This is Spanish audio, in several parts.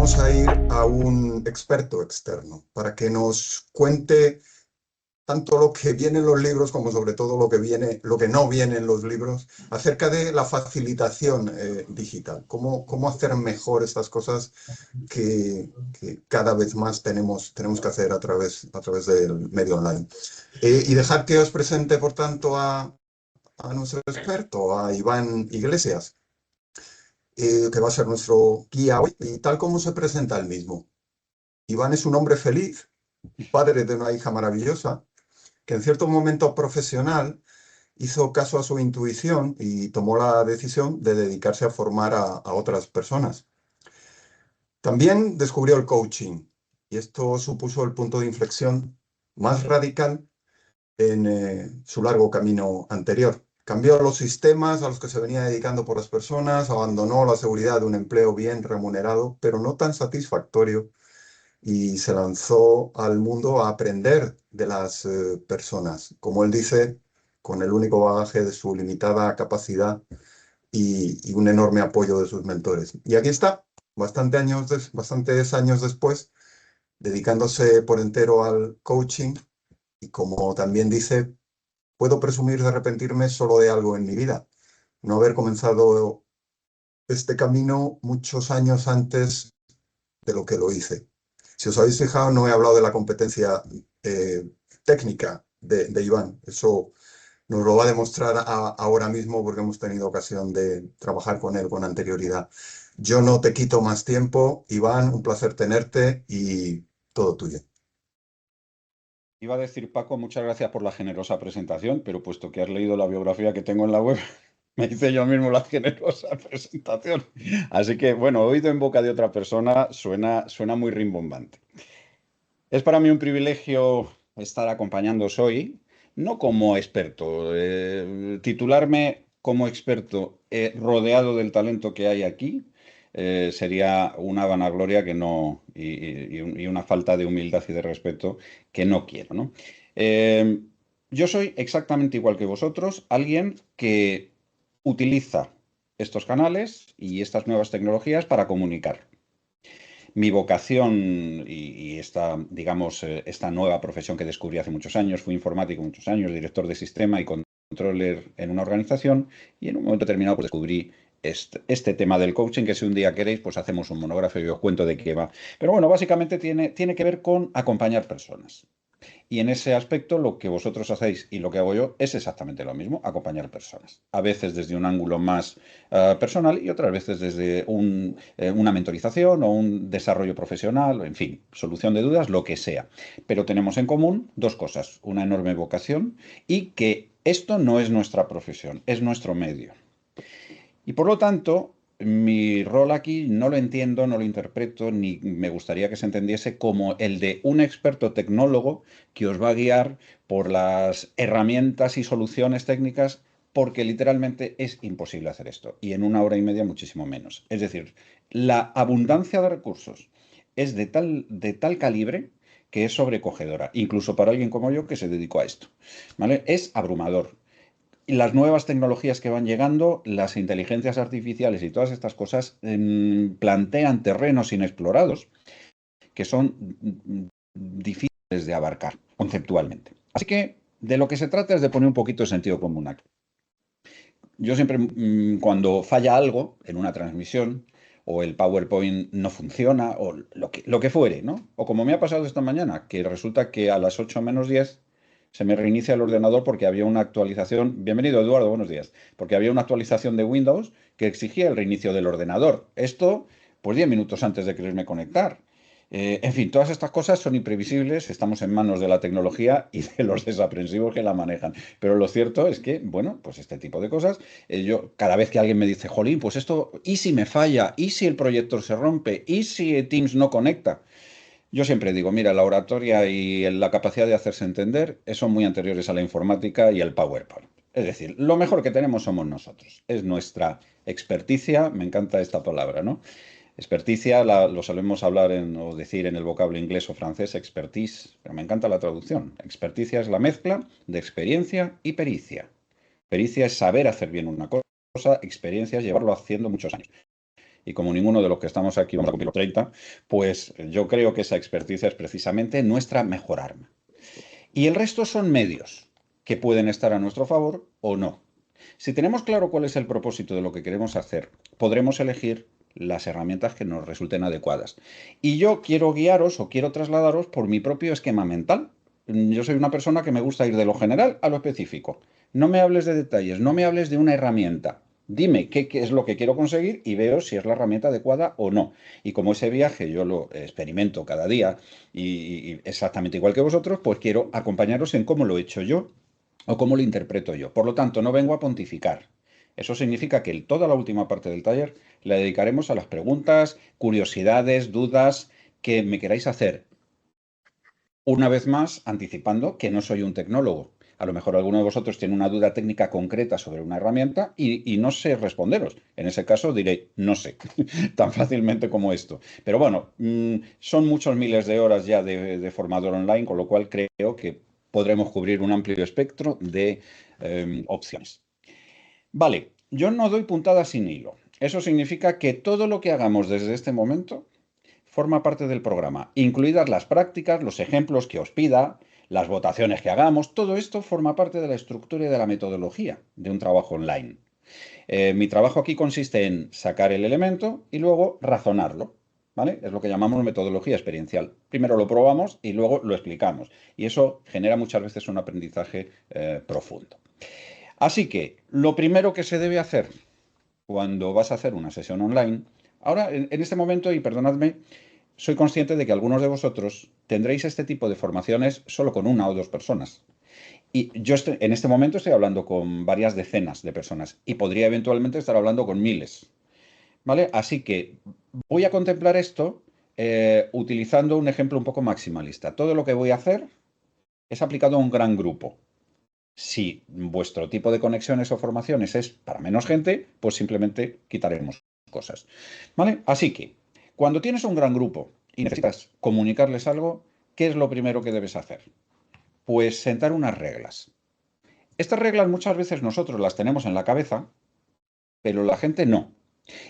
vamos a ir a un experto externo para que nos cuente tanto lo que viene en los libros como sobre todo lo que no viene en los libros, acerca de la facilitación digital. Cómo hacer mejor estas cosas que cada vez más tenemos que hacer a través del medio online. Y dejar que os presente, por tanto, a nuestro experto, a Iván Iglesias, que va a ser nuestro guía hoy, y tal como se presenta él mismo. Iván es un hombre feliz, padre de una hija maravillosa, que en cierto momento profesional hizo caso a su intuición y tomó la decisión de dedicarse a formar a otras personas. También descubrió el coaching, y esto supuso el punto de inflexión más radical en su largo camino anterior. Cambió los sistemas a los que se venía dedicando por las personas, abandonó la seguridad de un empleo bien remunerado, pero no tan satisfactorio, y se lanzó al mundo a aprender de las personas, como él dice, con el único bagaje de su limitada capacidad y un enorme apoyo de sus mentores. Y aquí está, bastantes años después, dedicándose por entero al coaching, y como también dice, puedo presumir de arrepentirme solo de algo en mi vida: no haber comenzado este camino muchos años antes de lo que lo hice. Si os habéis fijado, no he hablado de la competencia técnica de Iván. Eso nos lo va a demostrar ahora mismo, porque hemos tenido ocasión de trabajar con él con anterioridad. Yo no te quito más tiempo, Iván, un placer tenerte y todo tuyo. Iba a decir, Paco, muchas gracias por la generosa presentación, pero puesto que has leído la biografía que tengo en la web, me hice yo mismo la generosa presentación. Así que, bueno, oído en boca de otra persona suena muy rimbombante. Es para mí un privilegio estar acompañándoos hoy, no como experto, titularme como experto rodeado del talento que hay aquí. Sería una vanagloria que no, y una falta de humildad y de respeto que no quiero, ¿no? Eh, yo soy exactamente igual que vosotros, alguien que utiliza estos canales y estas nuevas tecnologías para comunicar. Mi vocación y esta, digamos, esta nueva profesión que descubrí hace muchos años, fui informático muchos años, director de sistema y controller en una organización, y en un momento determinado pues descubrí este tema del coaching, que si un día queréis pues hacemos un monográfico y os cuento de qué va. Pero bueno, básicamente tiene que ver con acompañar personas. Y en ese aspecto lo que vosotros hacéis y lo que hago yo es exactamente lo mismo: acompañar personas. A veces desde un ángulo más personal y otras veces desde una mentorización o un desarrollo profesional, en fin, solución de dudas, lo que sea. Pero tenemos en común dos cosas: una enorme vocación y que esto no es nuestra profesión, es nuestro medio. Y por lo tanto, mi rol aquí no lo entiendo, no lo interpreto, ni me gustaría que se entendiese como el de un experto tecnólogo que os va a guiar por las herramientas y soluciones técnicas, porque literalmente es imposible hacer esto, y en una hora y media muchísimo menos. Es decir, la abundancia de recursos es de tal calibre que es sobrecogedora, incluso para alguien como yo que se dedicó a esto, ¿vale? Es abrumador. Y las nuevas tecnologías que van llegando, las inteligencias artificiales y todas estas cosas plantean terrenos inexplorados que son difíciles de abarcar conceptualmente. Así que de lo que se trata es de poner un poquito de sentido común aquí. Yo siempre, cuando falla algo en una transmisión, o el PowerPoint no funciona, o lo que fuere, ¿no? O como me ha pasado esta mañana, que resulta que a las 8 menos 10 se me reinicia el ordenador porque había una actualización. Bienvenido, Eduardo, buenos días. Porque había una actualización de Windows que exigía el reinicio del ordenador. Esto, pues 10 minutos antes de quererme conectar. En fin, todas estas cosas son imprevisibles, estamos en manos de la tecnología y de los desaprensivos que la manejan. Pero lo cierto es que, bueno, pues este tipo de cosas, yo cada vez que alguien me dice, jolín, pues esto, ¿y si me falla? ¿Y si el proyector se rompe? ¿Y si Teams no conecta? Yo siempre digo, mira, la oratoria y la capacidad de hacerse entender son muy anteriores a la informática y al PowerPoint. Es decir, lo mejor que tenemos somos nosotros. Es nuestra experticia, me encanta esta palabra, ¿no? Experticia lo solemos hablar o decir en el vocablo inglés o francés, expertise, pero me encanta la traducción. Experticia es la mezcla de experiencia y pericia. Pericia es saber hacer bien una cosa, experiencia es llevarlo haciendo muchos años. y como ninguno de los que estamos aquí vamos a cumplir los 30, pues yo creo que esa experticia es precisamente nuestra mejor arma. Y el resto son medios que pueden estar a nuestro favor o no. Si tenemos claro cuál es el propósito de lo que queremos hacer, podremos elegir las herramientas que nos resulten adecuadas. Y yo quiero guiaros o quiero trasladaros por mi propio esquema mental. Yo soy una persona que me gusta ir de lo general a lo específico. No me hables de detalles, no me hables de una herramienta. Dime qué es lo que quiero conseguir y veo si es la herramienta adecuada o no. Y como ese viaje yo lo experimento cada día y exactamente igual que vosotros, pues quiero acompañaros en cómo lo he hecho yo o cómo lo interpreto yo. Por lo tanto, no vengo a pontificar. Eso significa que toda la última parte del taller la dedicaremos a las preguntas, curiosidades, dudas que me queráis hacer. Una vez más, anticipando que no soy un tecnólogo. A lo mejor alguno de vosotros tiene una duda técnica concreta sobre una herramienta y no sé responderos. En ese caso diré, no sé, tan fácilmente como esto. Pero bueno, son muchos miles de horas ya de formador online, con lo cual creo que podremos cubrir un amplio espectro de opciones. Vale, yo no doy puntadas sin hilo. Eso significa que todo lo que hagamos desde este momento forma parte del programa, incluidas las prácticas, los ejemplos que os pida, las votaciones que hagamos, todo esto forma parte de la estructura y de la metodología de un trabajo online. Mi trabajo aquí consiste en sacar el elemento y luego razonarlo, ¿vale? Es lo que llamamos metodología experiencial. Primero lo probamos y luego lo explicamos. Y eso genera muchas veces un aprendizaje profundo. Así que lo primero que se debe hacer cuando vas a hacer una sesión online, ahora en este momento, y perdonadme, soy consciente de que algunos de vosotros tendréis este tipo de formaciones solo con una o dos personas. Y yo en este momento estoy hablando con varias decenas de personas y podría eventualmente estar hablando con miles. ¿Vale? Así que voy a contemplar esto utilizando un ejemplo un poco maximalista. Todo lo que voy a hacer es aplicado a un gran grupo. Si vuestro tipo de conexiones o formaciones es para menos gente, pues simplemente quitaremos cosas. ¿Vale? Así que, cuando tienes un gran grupo y necesitas comunicarles algo, ¿qué es lo primero que debes hacer? Pues sentar unas reglas. Estas reglas muchas veces nosotros las tenemos en la cabeza, pero la gente no.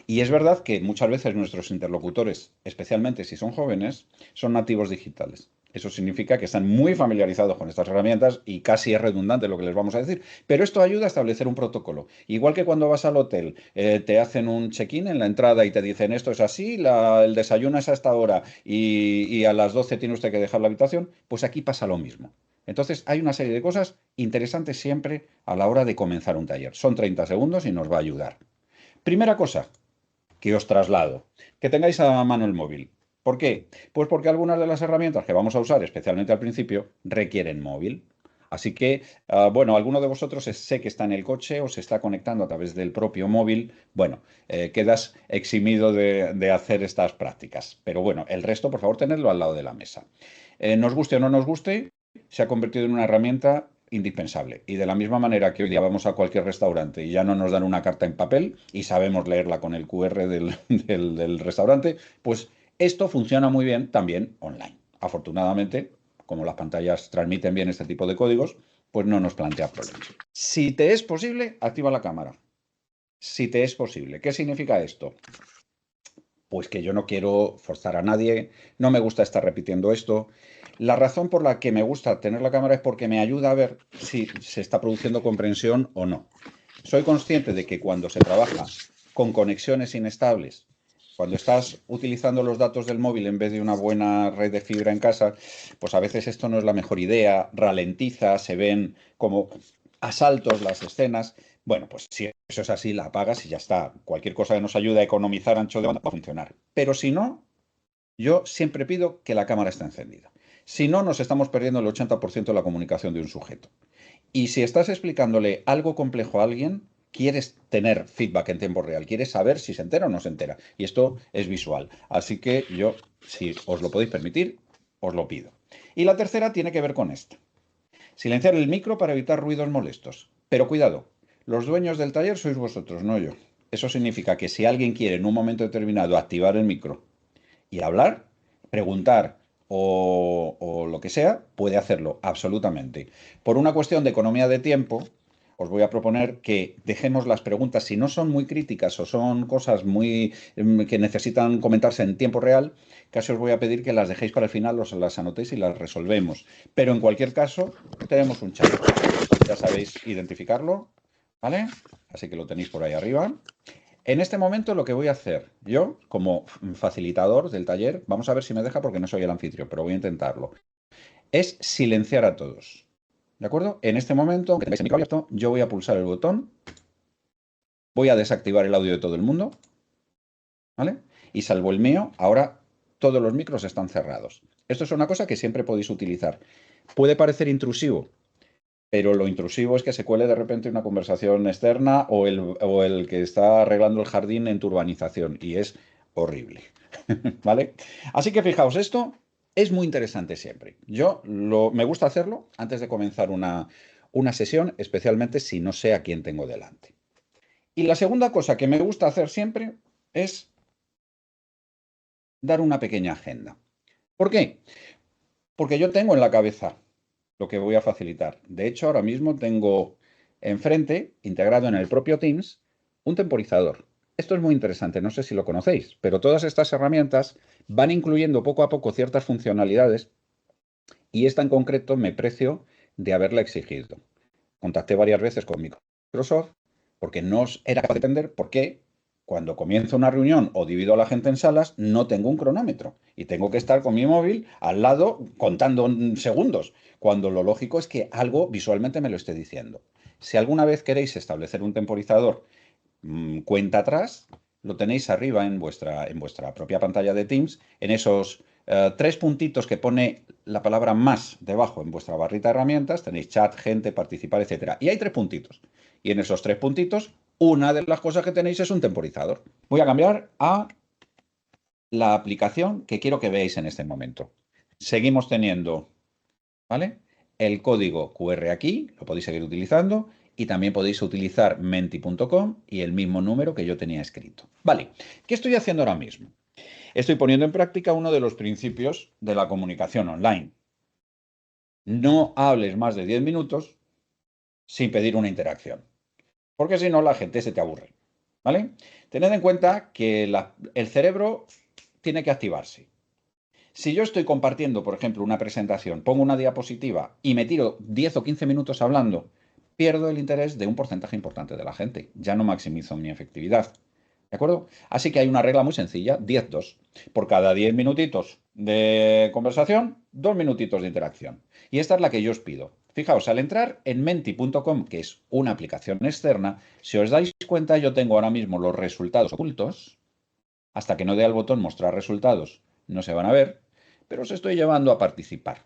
Y es verdad que muchas veces nuestros interlocutores, especialmente si son jóvenes, son nativos digitales. Eso significa que están muy familiarizados con estas herramientas y casi es redundante lo que les vamos a decir. Pero esto ayuda a establecer un protocolo. Igual que cuando vas al hotel, te hacen un check-in en la entrada y te dicen esto es así, el desayuno es a esta hora y a las 12 tiene usted que dejar la habitación, pues aquí pasa lo mismo. Entonces hay una serie de cosas interesantes siempre a la hora de comenzar un taller. Son 30 segundos y nos va a ayudar. Primera cosa que os traslado, que tengáis a mano el móvil. ¿Por qué? Pues porque algunas de las herramientas que vamos a usar, especialmente al principio, requieren móvil. Así que, bueno, alguno de vosotros sé que está en el coche o se está conectando a través del propio móvil. Bueno, quedas eximido de hacer estas prácticas. Pero bueno, el resto, por favor, tenedlo al lado de la mesa. Nos guste o no nos guste, se ha convertido en una herramienta indispensable. Y de la misma manera que hoy día vamos a cualquier restaurante y ya no nos dan una carta en papel y sabemos leerla con el QR del restaurante, pues esto funciona muy bien también online. Afortunadamente, como las pantallas transmiten bien este tipo de códigos, pues no nos plantea problemas. Si te es posible, activa la cámara. Si te es posible. ¿Qué significa esto? Pues que yo no quiero forzar a nadie, no me gusta estar repitiendo esto. La razón por la que me gusta tener la cámara es porque me ayuda a ver si se está produciendo comprensión o no. Soy consciente de que cuando se trabaja con conexiones inestables, cuando estás utilizando los datos del móvil en vez de una buena red de fibra en casa, pues a veces esto no es la mejor idea, ralentiza, se ven como a saltos las escenas. Bueno, pues si eso es así, la apagas y ya está. Cualquier cosa que nos ayude a economizar ancho de banda va a funcionar. Pero si no, yo siempre pido que la cámara esté encendida. Si no, nos estamos perdiendo el 80% de la comunicación de un sujeto. Y si estás explicándole algo complejo a alguien, quieres tener feedback en tiempo real, quieres saber si se entera o no se entera. Y esto es visual. Así que yo, si os lo podéis permitir, os lo pido. Y la tercera tiene que ver con esto. Silenciar el micro para evitar ruidos molestos. Pero cuidado, los dueños del taller sois vosotros, no yo. Eso significa que si alguien quiere en un momento determinado activar el micro y hablar, preguntar o lo que sea, puede hacerlo absolutamente. Por una cuestión de economía de tiempo, os voy a proponer que dejemos las preguntas, si no son muy críticas o son cosas muy que necesitan comentarse en tiempo real, casi os voy a pedir que las dejéis para el final, os las anotéis y las resolvemos. Pero en cualquier caso, tenemos un chat. Ya sabéis identificarlo, ¿vale? Así que lo tenéis por ahí arriba. En este momento lo que voy a hacer, yo como facilitador del taller, vamos a ver si me deja porque no soy el anfitrión, pero voy a intentarlo, es silenciar a todos. ¿De acuerdo? En este momento, aunque tengáis el micro abierto, yo voy a pulsar el botón, voy a desactivar el audio de todo el mundo, ¿vale? Y salvo el mío, ahora todos los micros están cerrados. Esto es una cosa que siempre podéis utilizar. Puede parecer intrusivo, pero lo intrusivo es que se cuele de repente una conversación externa o el que está arreglando el jardín en tu urbanización, y es horrible, ¿vale? Así que fijaos, esto es muy interesante siempre. Me gusta hacerlo antes de comenzar una sesión, especialmente si no sé a quién tengo delante. Y la segunda cosa que me gusta hacer siempre es dar una pequeña agenda. ¿Por qué? Porque yo tengo en la cabeza lo que voy a facilitar. De hecho, ahora mismo tengo enfrente, integrado en el propio Teams, un temporizador. Esto es muy interesante, no sé si lo conocéis, pero todas estas herramientas van incluyendo poco a poco ciertas funcionalidades y esta en concreto me precio de haberla exigido. Contacté varias veces con Microsoft porque no era capaz de entender por qué cuando comienzo una reunión o divido a la gente en salas no tengo un cronómetro y tengo que estar con mi móvil al lado contando segundos, cuando lo lógico es que algo visualmente me lo esté diciendo. Si alguna vez queréis establecer un temporizador cuenta atrás, lo tenéis arriba en vuestra propia pantalla de Teams, en esos 3 puntitos que pone la palabra más debajo en vuestra barrita de herramientas, tenéis chat, gente, participar, etcétera. Y hay 3 puntitos. Y en esos 3 puntitos, una de las cosas que tenéis es un temporizador. Voy a cambiar a la aplicación que quiero que veáis en este momento. Seguimos teniendo, ¿vale?, el código QR aquí, lo podéis seguir utilizando, y también podéis utilizar menti.com y el mismo número que yo tenía escrito. Vale, ¿qué estoy haciendo ahora mismo? Estoy poniendo en práctica uno de los principios de la comunicación online. No hables más de 10 minutos sin pedir una interacción, porque si no la gente se te aburre, ¿vale? Tened en cuenta que el cerebro tiene que activarse. Si yo estoy compartiendo, por ejemplo, una presentación, pongo una diapositiva y me tiro 10 o 15 minutos hablando, pierdo el interés de un porcentaje importante de la gente. Ya no maximizo mi efectividad. ¿De acuerdo? Así que hay una regla muy sencilla, 10-2. Por cada 10 minutitos de conversación, 2 minutitos de interacción. Y esta es la que yo os pido. Fijaos, al entrar en menti.com, que es una aplicación externa, si os dais cuenta, yo tengo ahora mismo los resultados ocultos. Hasta que no dé al botón mostrar resultados, no se van a ver, pero os estoy llevando a participar.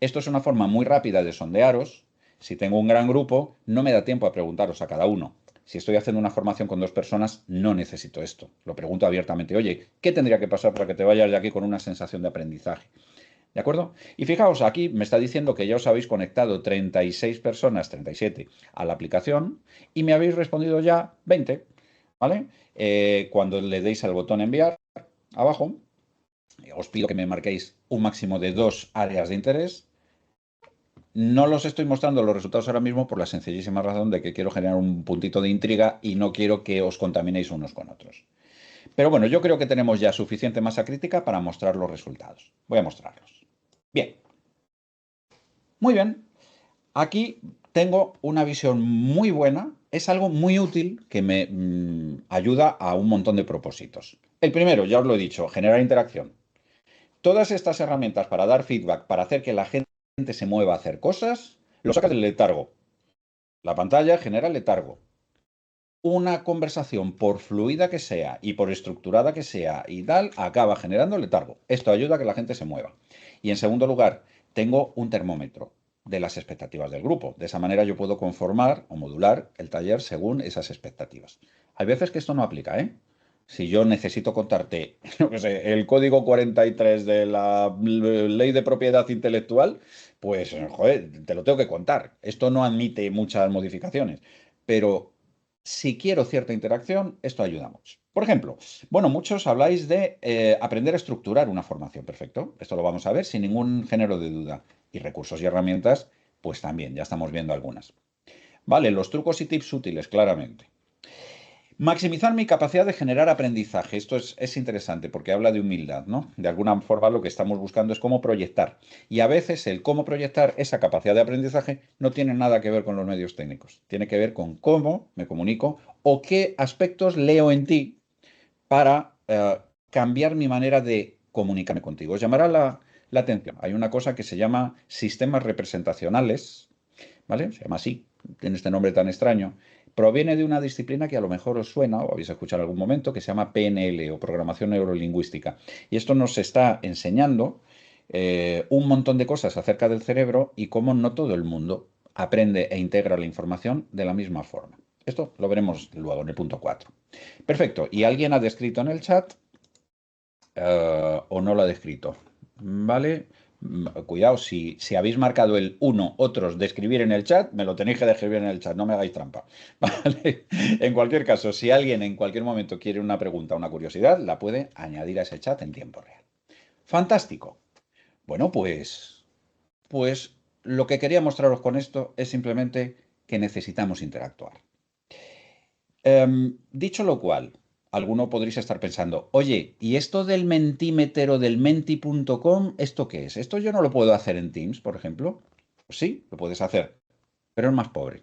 Esto es una forma muy rápida de sondearos. Si tengo un gran grupo, no me da tiempo a preguntaros a cada uno. Si estoy haciendo una formación con 2 personas, no necesito esto. Lo pregunto abiertamente. Oye, ¿qué tendría que pasar para que te vayas de aquí con una sensación de aprendizaje? ¿De acuerdo? Y fijaos, aquí me está diciendo que ya os habéis conectado 36 personas, 37, a la aplicación y me habéis respondido ya 20. ¿Vale? Cuando le deis al botón enviar, abajo, os pido que me marquéis un máximo de 2 áreas de interés. No los estoy mostrando los resultados ahora mismo por la sencillísima razón de que quiero generar un puntito de intriga y no quiero que os contaminéis unos con otros. Pero bueno, yo creo que tenemos ya suficiente masa crítica para mostrar los resultados. Voy a mostrarlos. Bien. Muy bien. Aquí tengo una visión muy buena. Es algo muy útil que me ayuda a un montón de propósitos. El primero, ya os lo he dicho, generar interacción. Todas estas herramientas para dar feedback, para hacer que la gente se mueva a hacer cosas, lo sacas del letargo. La pantalla genera letargo. Una conversación, por fluida que sea y por estructurada que sea y tal, acaba generando letargo. Esto ayuda a que la gente se mueva. Y en segundo lugar, tengo un termómetro de las expectativas del grupo. De esa manera yo puedo conformar o modular el taller según esas expectativas. Hay veces que esto no aplica, ¿eh? Si yo necesito contarte, no sé, el código 43 de la ley de propiedad intelectual, pues, joder, te lo tengo que contar. Esto no admite muchas modificaciones. Pero si quiero cierta interacción, esto ayuda mucho. Por ejemplo, bueno, muchos habláis de aprender a estructurar una formación. Perfecto. Esto lo vamos a ver sin ningún género de duda. Y recursos y herramientas, pues también, ya estamos viendo algunas. Vale, los trucos y tips útiles, claramente. Maximizar mi capacidad de generar aprendizaje. Esto es interesante porque habla de humildad, ¿no? De alguna forma lo que estamos buscando es cómo proyectar. Y a veces el cómo proyectar esa capacidad de aprendizaje no tiene nada que ver con los medios técnicos. Tiene que ver con cómo me comunico o qué aspectos leo en ti para cambiar mi manera de comunicarme contigo. Os llamará la atención. Hay una cosa que se llama sistemas representacionales, ¿vale? Se llama así, tiene este nombre tan extraño. Proviene de una disciplina que a lo mejor os suena o habéis escuchado en algún momento, que se llama PNL o Programación Neurolingüística. Y esto nos está enseñando un montón de cosas acerca del cerebro y cómo no todo el mundo aprende e integra la información de la misma forma. Esto lo veremos luego en el punto 4. Perfecto. ¿Y alguien ha descrito en el chat o no lo ha descrito? ¿Vale? Cuidado, si habéis marcado el 1, otros de escribir en el chat, me lo tenéis que describir en el chat, no me hagáis trampa. ¿Vale? En cualquier caso, si alguien en cualquier momento quiere una pregunta, una curiosidad, la puede añadir a ese chat en tiempo real. Fantástico. Bueno, pues lo que quería mostraros con esto es simplemente que necesitamos interactuar. Dicho lo cual, alguno podréis estar pensando, oye, ¿y esto del mentímetro del menti.com, esto qué es? ¿Esto yo no lo puedo hacer en Teams, por ejemplo? Pues sí, lo puedes hacer, pero es más pobre.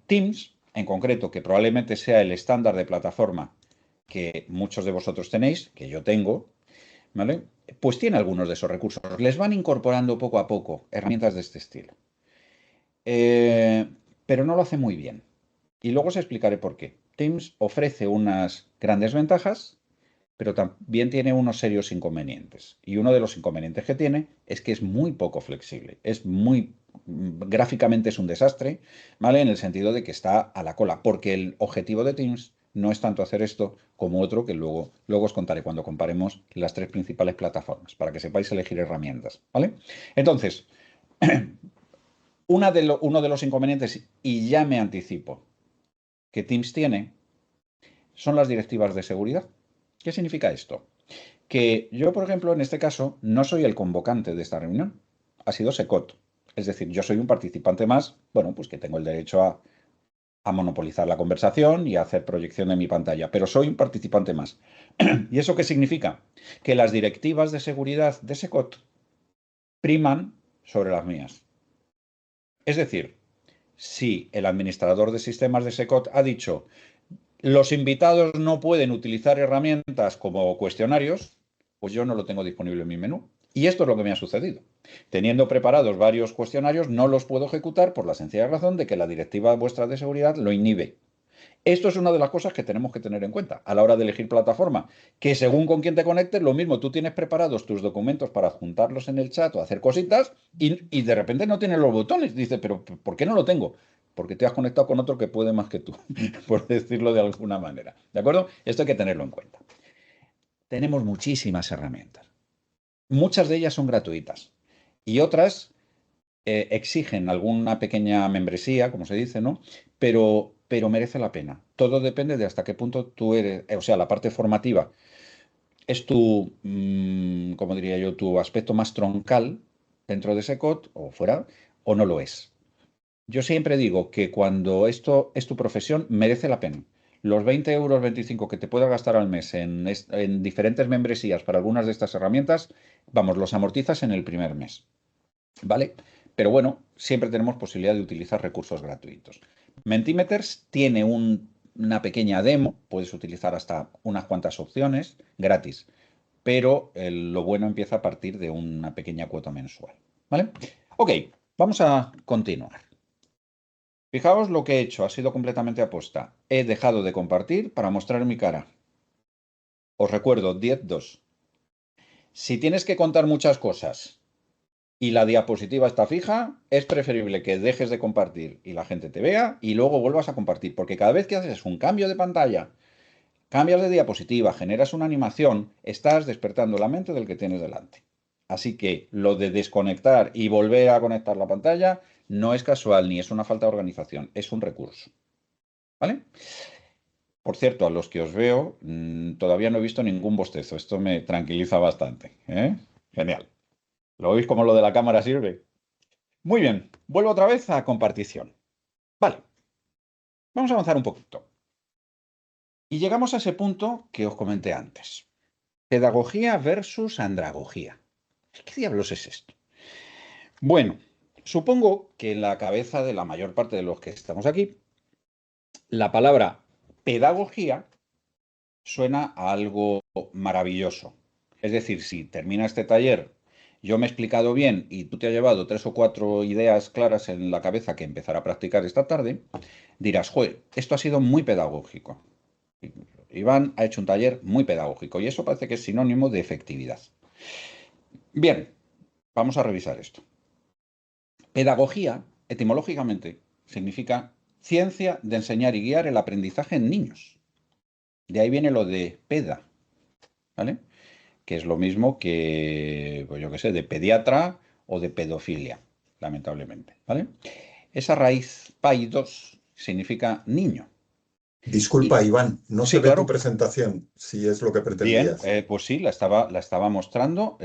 Teams, en concreto, que probablemente sea el estándar de plataforma que muchos de vosotros tenéis, que yo tengo, ¿vale? Pues tiene algunos de esos recursos. Les van incorporando poco a poco herramientas de este estilo. Pero no lo hace muy bien. Y luego os explicaré por qué. Teams ofrece unas grandes ventajas, pero también tiene unos serios inconvenientes. Y uno de los inconvenientes que tiene es que es muy poco flexible. Es muy gráficamente es un desastre, ¿vale? En el sentido de que está a la cola, porque el objetivo de Teams no es tanto hacer esto como otro que luego os contaré cuando comparemos las 3 principales plataformas, para que sepáis elegir herramientas, ¿vale? Entonces, uno de los inconvenientes, y ya me anticipo, que Teams tiene, son las directivas de seguridad. ¿Qué significa esto? Que yo, por ejemplo, en este caso, no soy el convocante de esta reunión. Ha sido SECOT. Es decir, yo soy un participante más, bueno, pues que tengo el derecho a monopolizar la conversación y a hacer proyección de mi pantalla, pero soy un participante más. ¿Y eso qué significa? Que las directivas de seguridad de SECOT priman sobre las mías. Es decir, si el administrador de sistemas de SECOT ha dicho los invitados no pueden utilizar herramientas como cuestionarios, pues yo no lo tengo disponible en mi menú. Y esto es lo que me ha sucedido. Teniendo preparados varios cuestionarios, no los puedo ejecutar por la sencilla razón de que la directiva vuestra de seguridad lo inhibe. Esto es una de las cosas que tenemos que tener en cuenta a la hora de elegir plataforma, que según con quién te conectes, lo mismo, tú tienes preparados tus documentos para juntarlos en el chat o hacer cositas y de repente no tienes los botones. Dices, pero ¿por qué no lo tengo? Porque te has conectado con otro que puede más que tú, por decirlo de alguna manera. ¿De acuerdo? Esto hay que tenerlo en cuenta. Tenemos muchísimas herramientas. Muchas de ellas son gratuitas y otras exigen alguna pequeña membresía, como se dice, ¿no? Pero merece la pena. Todo depende de hasta qué punto tú eres, o sea, la parte formativa es tu, como diría yo, tu aspecto más troncal dentro de ese COD o fuera, o no lo es. Yo siempre digo que cuando esto es tu profesión, merece la pena. Los 20 euros, 25 que te puedas gastar al mes en diferentes membresías para algunas de estas herramientas, vamos, los amortizas en el primer mes. ¿Vale? Pero bueno, siempre tenemos posibilidad de utilizar recursos gratuitos. Mentimeters tiene una pequeña demo, puedes utilizar hasta unas cuantas opciones gratis, pero lo bueno empieza a partir de una pequeña cuota mensual. ¿Vale? Ok, vamos a continuar. Fijaos lo que he hecho, ha sido completamente aposta. He dejado de compartir para mostrar mi cara. Os recuerdo, 10.2. Si tienes que contar muchas cosas y la diapositiva está fija, es preferible que dejes de compartir y la gente te vea y luego vuelvas a compartir, porque cada vez que haces un cambio de pantalla, cambias de diapositiva, generas una animación, estás despertando la mente del que tienes delante. Así que lo de desconectar y volver a conectar la pantalla no es casual ni es una falta de organización, es un recurso. ¿Vale? Por cierto, a los que os veo, todavía no he visto ningún bostezo. Esto me tranquiliza bastante. Genial. ¿Lo veis como lo de la cámara sirve? Muy bien, vuelvo otra vez a compartición. Vale, vamos a avanzar un poquito. Y llegamos a ese punto que os comenté antes. Pedagogía versus andragogía. ¿Qué diablos es esto? Bueno, supongo que en la cabeza de la mayor parte de los que estamos aquí, la palabra pedagogía suena a algo maravilloso. Es decir, si termina este taller, yo me he explicado bien y tú te has llevado 3 o 4 ideas claras en la cabeza que empezar a practicar esta tarde, dirás, joder, esto ha sido muy pedagógico. Iván ha hecho un taller muy pedagógico y eso parece que es sinónimo de efectividad. Bien, vamos a revisar esto. Pedagogía, etimológicamente, significa ciencia de enseñar y guiar el aprendizaje en niños. De ahí viene lo de peda, ¿vale? Que es lo mismo que, pues yo qué sé, de pediatra o de pedofilia, lamentablemente, ¿vale? Esa raíz paidos significa niño. Disculpa, Y, Iván, no se sí, ve tu claro. presentación, si es lo que Bien, pretendías. pues sí, la estaba mostrando.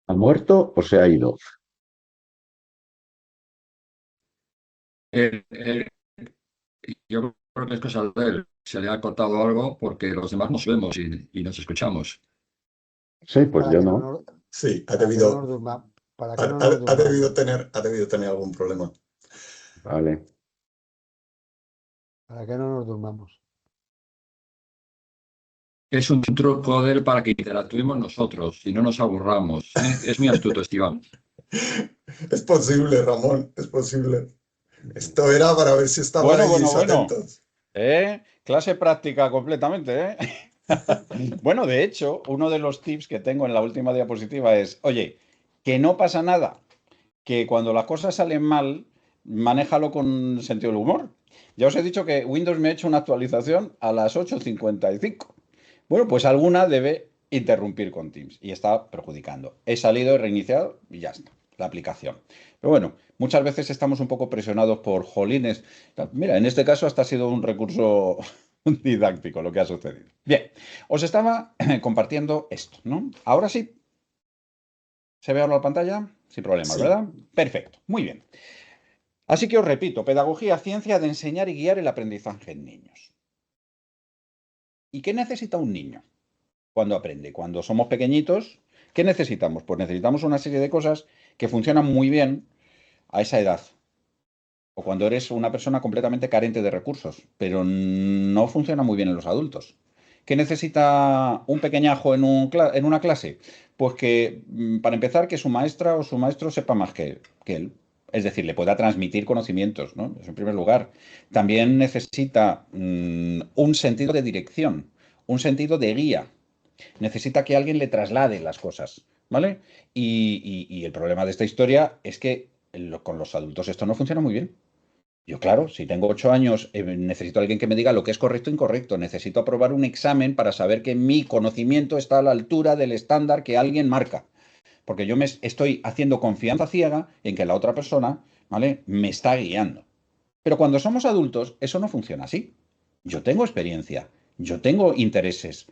¿Ha muerto o se ha ido? Él, yo creo que es cosa de él. Se le ha cortado algo porque los demás nos vemos y nos escuchamos. Sí, pues para yo que no no. nos, Sí, para que no nos durma- para que no nos ha debido tener algún problema. Vale. para que no nos durmamos. Es un truco de él para que interactuemos nosotros y no nos aburramos. Es muy astuto, Esteban. Es posible, Ramón, es posible. Esto era para ver si estabais Bueno. atentos. Clase práctica completamente, ¿eh? Bueno, de hecho, uno de los tips que tengo en la última diapositiva es, oye, que no pasa nada, que cuando las cosas salen mal, manéjalo con sentido del humor. Ya os he dicho que Windows me ha hecho una actualización a las 8:55. Bueno, pues alguna debe interrumpir con Teams y está perjudicando. He salido, he reiniciado y ya está, la aplicación. Pero bueno, muchas veces estamos un poco presionados por jolines. Mira, en este caso hasta ha sido un recurso didáctico lo que ha sucedido. Bien, os estaba compartiendo esto, ¿no? Ahora sí, ¿se ve ahora la pantalla? Sin problemas, Sí. ¿verdad? Perfecto, muy bien. Así que os repito, pedagogía, ciencia de enseñar y guiar el aprendizaje en niños. ¿Y qué necesita un niño cuando aprende? Cuando somos pequeñitos, ¿qué necesitamos? Pues necesitamos una serie de cosas que funcionan muy bien a esa edad. O cuando eres una persona completamente carente de recursos, pero no funciona muy bien en los adultos. ¿Qué necesita un pequeñajo en una clase? Pues que, para empezar, que su maestra o su maestro sepa más que él. Es decir, le pueda transmitir conocimientos, ¿no? Eso en primer lugar. También necesita un sentido de dirección, un sentido de guía. Necesita que alguien le traslade las cosas, ¿vale? Y el problema de esta historia es que con los adultos esto no funciona muy bien. Yo, claro, si tengo 8 años, necesito a alguien que me diga lo que es correcto e incorrecto. Necesito aprobar un examen para saber que mi conocimiento está a la altura del estándar que alguien marca. Porque yo me estoy haciendo confianza ciega en que la otra persona, ¿vale?, me está guiando. Pero cuando somos adultos, eso no funciona así. Yo tengo experiencia, yo tengo intereses,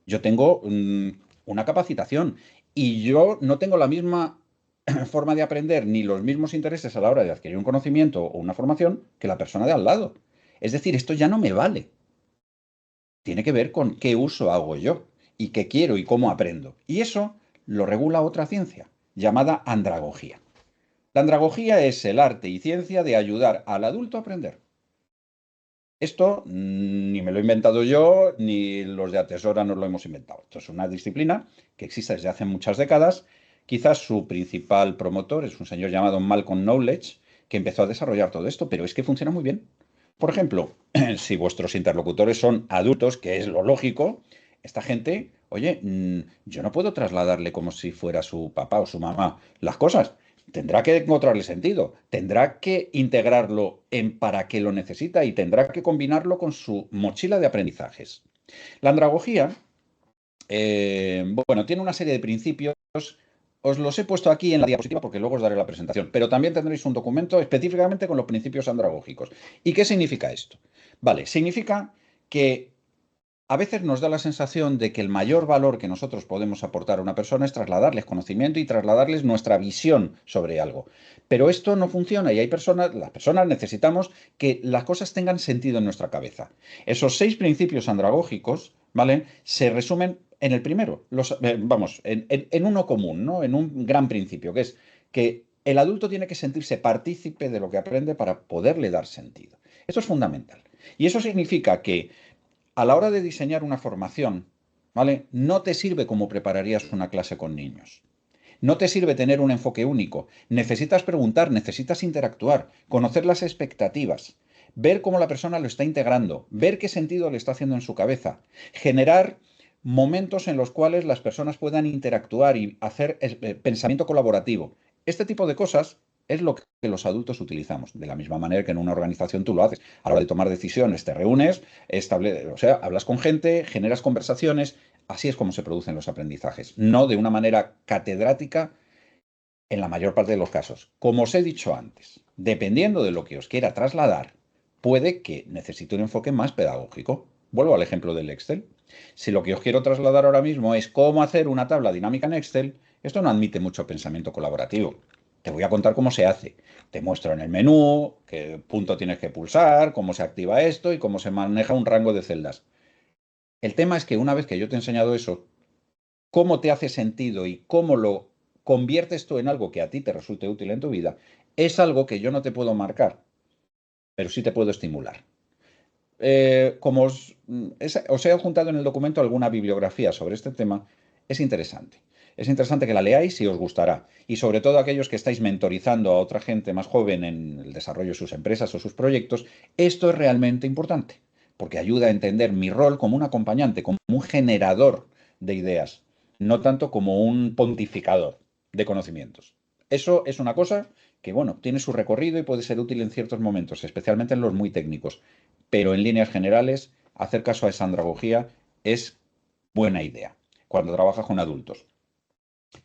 yo tengo una capacitación y yo no tengo la misma forma de aprender ni los mismos intereses a la hora de adquirir un conocimiento o una formación que la persona de al lado. Es decir, esto ya no me vale. Tiene que ver con qué uso hago yo y qué quiero y cómo aprendo. Y eso lo regula otra ciencia, llamada andragogía. La andragogía es el arte y ciencia de ayudar al adulto a aprender. Esto ni me lo he inventado yo, ni los de Atesora nos lo hemos inventado. Esto es una disciplina que existe desde hace muchas décadas. Quizás su principal promotor es un señor llamado Malcolm Knowledge, que empezó a desarrollar todo esto, pero es que funciona muy bien. Por ejemplo, si vuestros interlocutores son adultos, que es lo lógico, esta gente, oye, yo no puedo trasladarle como si fuera su papá o su mamá las cosas. Tendrá que encontrarle sentido, tendrá que integrarlo en para qué lo necesita y tendrá que combinarlo con su mochila de aprendizajes. La andragogía, bueno, tiene una serie de principios. Os los he puesto aquí en la diapositiva porque luego os daré la presentación, pero también tendréis un documento específicamente con los principios andragógicos. ¿Y qué significa esto? Vale, significa que a veces nos da la sensación de que el mayor valor que nosotros podemos aportar a una persona es trasladarles conocimiento y trasladarles nuestra visión sobre algo. Pero esto no funciona y hay las personas necesitamos que las cosas tengan sentido en nuestra cabeza. Esos 6 principios andragógicos, ¿vale? Se resumen en el primero, en uno común, ¿no? En un gran principio, que es que el adulto tiene que sentirse partícipe de lo que aprende para poderle dar sentido. Esto es fundamental. Y eso significa que a la hora de diseñar una formación, ¿vale? No te sirve como prepararías una clase con niños. No te sirve tener un enfoque único. Necesitas preguntar, necesitas interactuar, conocer las expectativas, ver cómo la persona lo está integrando, ver qué sentido le está haciendo en su cabeza, generar momentos en los cuales las personas puedan interactuar y hacer pensamiento colaborativo. Este tipo de cosas es lo que los adultos utilizamos, de la misma manera que en una organización tú lo haces. A la hora de tomar decisiones te reúnes, hablas con gente, generas conversaciones. Así es como se producen los aprendizajes, no de una manera catedrática en la mayor parte de los casos. Como os he dicho antes, dependiendo de lo que os quiera trasladar, puede que necesite un enfoque más pedagógico. Vuelvo al ejemplo del Excel. Si lo que os quiero trasladar ahora mismo es cómo hacer una tabla dinámica en Excel, esto no admite mucho pensamiento colaborativo. Te voy a contar cómo se hace. Te muestro en el menú qué punto tienes que pulsar, cómo se activa esto y cómo se maneja un rango de celdas. El tema es que una vez que yo te he enseñado eso, cómo te hace sentido y cómo lo conviertes tú en algo que a ti te resulte útil en tu vida, es algo que yo no te puedo marcar, pero sí te puedo estimular. Como os he adjuntado en el documento alguna bibliografía sobre este tema, es interesante. Es interesante que la leáis y os gustará. Y sobre todo aquellos que estáis mentorizando a otra gente más joven en el desarrollo de sus empresas o sus proyectos, esto es realmente importante, porque ayuda a entender mi rol como un acompañante, como un generador de ideas, no tanto como un pontificador de conocimientos. Eso es una cosa que, bueno, tiene su recorrido y puede ser útil en ciertos momentos, especialmente en los muy técnicos. Pero en líneas generales, hacer caso a esa andragogía es buena idea cuando trabajas con adultos.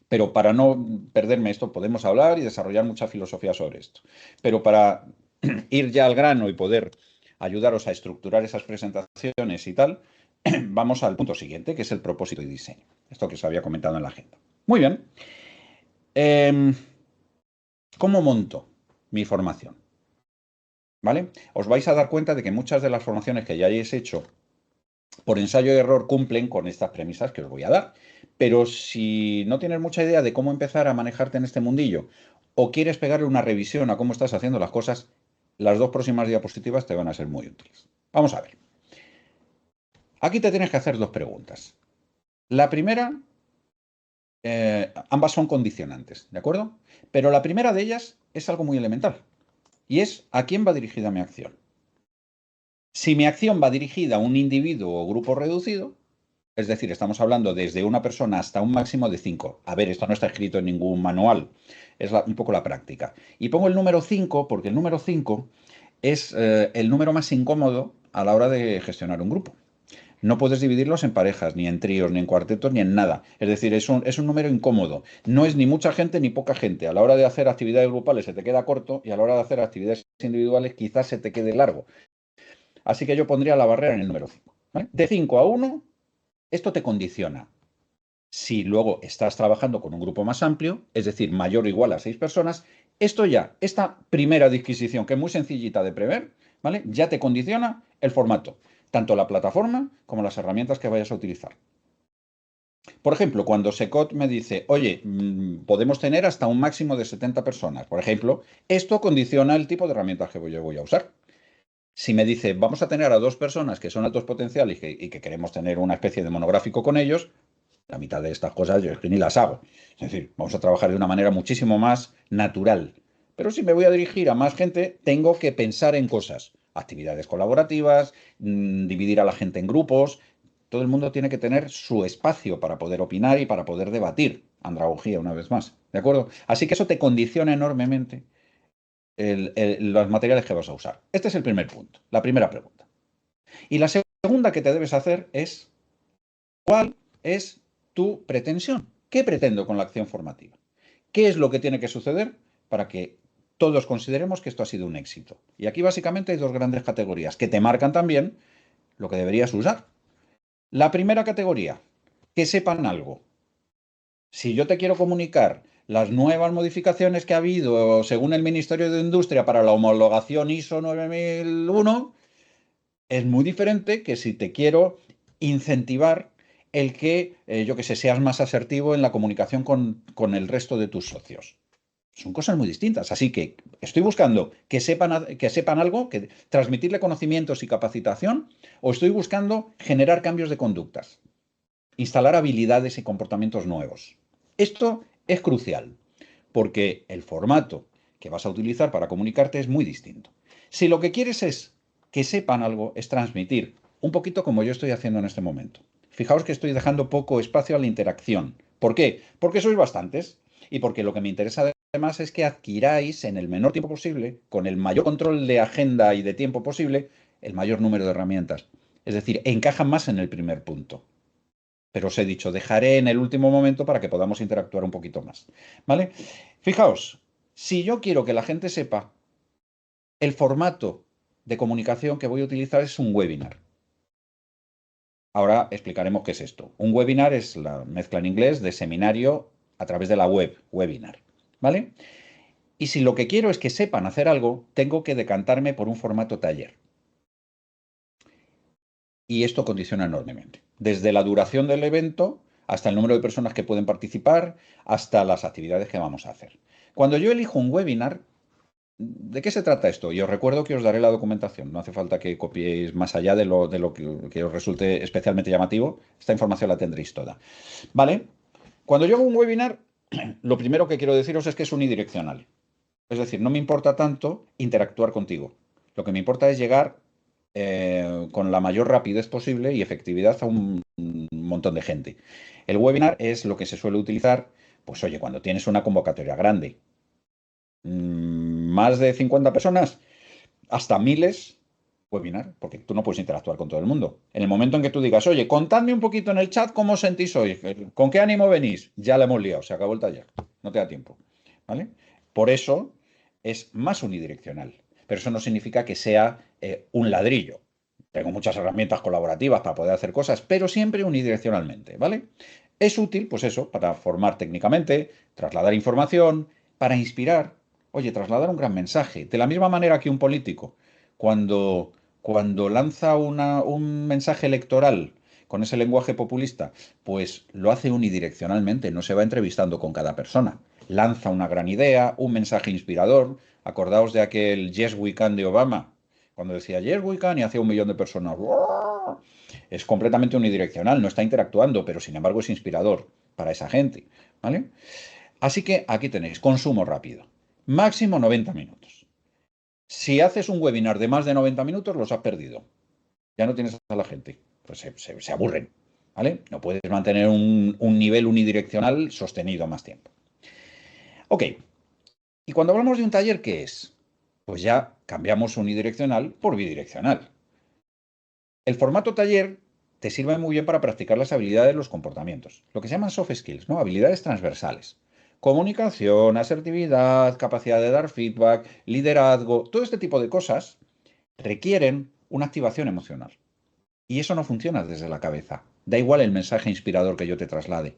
Pero para no perderme esto, podemos hablar y desarrollar mucha filosofía sobre esto. Pero para ir ya al grano y poder ayudaros a estructurar esas presentaciones y tal, vamos al punto siguiente, que es el propósito y diseño. Esto que os había comentado en la agenda. Muy bien. ¿Cómo monto mi formación? ¿Vale? Os vais a dar cuenta de que muchas de las formaciones que ya hayáis hecho por ensayo y error cumplen con estas premisas que os voy a dar. Pero si no tienes mucha idea de cómo empezar a manejarte en este mundillo o quieres pegarle una revisión a cómo estás haciendo las cosas, las 2 próximas diapositivas te van a ser muy útiles. Vamos a ver. Aquí te tienes que hacer 2 preguntas. La primera, ambas son condicionantes, ¿de acuerdo? Pero la primera de ellas es algo muy elemental y es ¿a quién va dirigida mi acción? Si mi acción va dirigida a un individuo o grupo reducido, es decir, estamos hablando desde una persona hasta un máximo de 5. A ver, esto no está escrito en ningún manual, es un poco la práctica. Y pongo el número 5 porque el número 5 es el número más incómodo a la hora de gestionar un grupo. No puedes dividirlos en parejas, ni en tríos, ni en cuartetos, ni en nada. Es decir, es un número incómodo. No es ni mucha gente ni poca gente. A la hora de hacer actividades grupales se te queda corto y a la hora de hacer actividades individuales quizás se te quede largo. Así que yo pondría la barrera en el número 5. ¿Vale? De 5 a 1, esto te condiciona. Si luego estás trabajando con un grupo más amplio, es decir, mayor o igual a 6 personas, esta primera disquisición, que es muy sencillita de prever, ¿vale? Ya te condiciona el formato, tanto la plataforma como las herramientas que vayas a utilizar. Por ejemplo, cuando Secot me dice, oye, podemos tener hasta un máximo de 70 personas, por ejemplo, esto condiciona el tipo de herramientas que yo voy a usar. Si me dice, vamos a tener a 2 personas que son altos potenciales y que queremos tener una especie de monográfico con ellos, la mitad de estas cosas yo es que ni las hago. Es decir, vamos a trabajar de una manera muchísimo más natural. Pero si me voy a dirigir a más gente, tengo que pensar en cosas. Actividades colaborativas, dividir a la gente en grupos. Todo el mundo tiene que tener su espacio para poder opinar y para poder debatir. Andragogía, una vez más. ¿De acuerdo? Así que eso te condiciona enormemente los materiales que vas a usar. Este es el primer punto, la primera pregunta. Y la segunda segunda que te debes hacer es, ¿cuál es tu pretensión? ¿Qué pretendo con la acción formativa? ¿Qué es lo que tiene que suceder para que todos consideremos que esto ha sido un éxito? Y aquí básicamente hay dos grandes categorías que te marcan también lo que deberías usar. La primera categoría, que sepan algo. Si yo te quiero comunicar las nuevas modificaciones que ha habido según el Ministerio de Industria para la homologación ISO 9001, es muy diferente que si te quiero incentivar el que, yo que sé, seas más asertivo en la comunicación con el resto de tus socios. Son cosas muy distintas. Así que estoy buscando que sepan algo, que transmitirle conocimientos y capacitación, o estoy buscando generar cambios de conductas, instalar habilidades y comportamientos nuevos. Esto es crucial, porque el formato que vas a utilizar para comunicarte es muy distinto. Si lo que quieres es que sepan algo, es transmitir, un poquito como yo estoy haciendo en este momento. Fijaos que estoy dejando poco espacio a la interacción. ¿Por qué? Porque sois bastantes y porque lo que me interesa además es que adquiráis en el menor tiempo posible, con el mayor control de agenda y de tiempo posible, el mayor número de herramientas. Es decir, encajan más en el primer punto. Pero os he dicho, dejaré en el último momento para que podamos interactuar un poquito más. ¿Vale? Fijaos, si yo quiero que la gente sepa, el formato de comunicación que voy a utilizar es un webinar. Ahora explicaremos qué es esto. Un webinar es la mezcla en inglés de seminario a través de la web, webinar. ¿Vale? Y si lo que quiero es que sepan hacer algo, tengo que decantarme por un formato taller. Y esto condiciona enormemente. Desde la duración del evento hasta el número de personas que pueden participar, hasta las actividades que vamos a hacer. Cuando yo elijo un webinar, ¿de qué se trata esto? Y os recuerdo que os daré la documentación. No hace falta que copiéis más allá de lo que os resulte especialmente llamativo. Esta información la tendréis toda. ¿Vale? Cuando yo hago un webinar, lo primero que quiero deciros es que es unidireccional. Es decir, no me importa tanto interactuar contigo. Lo que me importa es llegar con la mayor rapidez posible y efectividad a un montón de gente. El webinar es lo que se suele utilizar, pues oye, cuando tienes una convocatoria grande, más de 50 personas, hasta miles, webinar, porque tú no puedes interactuar con todo el mundo. En el momento en que tú digas, oye, contadme un poquito en el chat cómo os sentís hoy, con qué ánimo venís, ya le hemos liado, se acabó el taller, no te da tiempo. ¿Vale? Por eso es más unidireccional, pero eso no significa que sea un ladrillo. Tengo muchas herramientas colaborativas para poder hacer cosas, pero siempre unidireccionalmente, ¿vale? Es útil, pues eso, para formar técnicamente, trasladar información, para inspirar, oye, trasladar un gran mensaje. De la misma manera que un político, cuando lanza un mensaje electoral con ese lenguaje populista, pues lo hace unidireccionalmente, no se va entrevistando con cada persona. Lanza una gran idea, un mensaje inspirador. Acordaos de aquel Yes We Can de Obama, cuando decía Yes We Can y hacía 1 millón de personas. Es completamente unidireccional, no está interactuando, pero sin embargo es inspirador para esa gente. ¿Vale? Así que aquí tenéis, consumo rápido. Máximo 90 minutos. Si haces un webinar de más de 90 minutos, los has perdido. Ya no tienes a la gente. Pues se aburren. ¿Vale? No puedes mantener un nivel unidireccional sostenido más tiempo. Ok. Y cuando hablamos de un taller, ¿qué es? Pues ya cambiamos unidireccional por bidireccional. El formato taller te sirve muy bien para practicar las habilidades, los comportamientos, lo que se llaman soft skills, ¿no? Habilidades transversales. Comunicación, asertividad, capacidad de dar feedback, liderazgo, todo este tipo de cosas requieren una activación emocional. Y eso no funciona desde la cabeza. Da igual el mensaje inspirador que yo te traslade.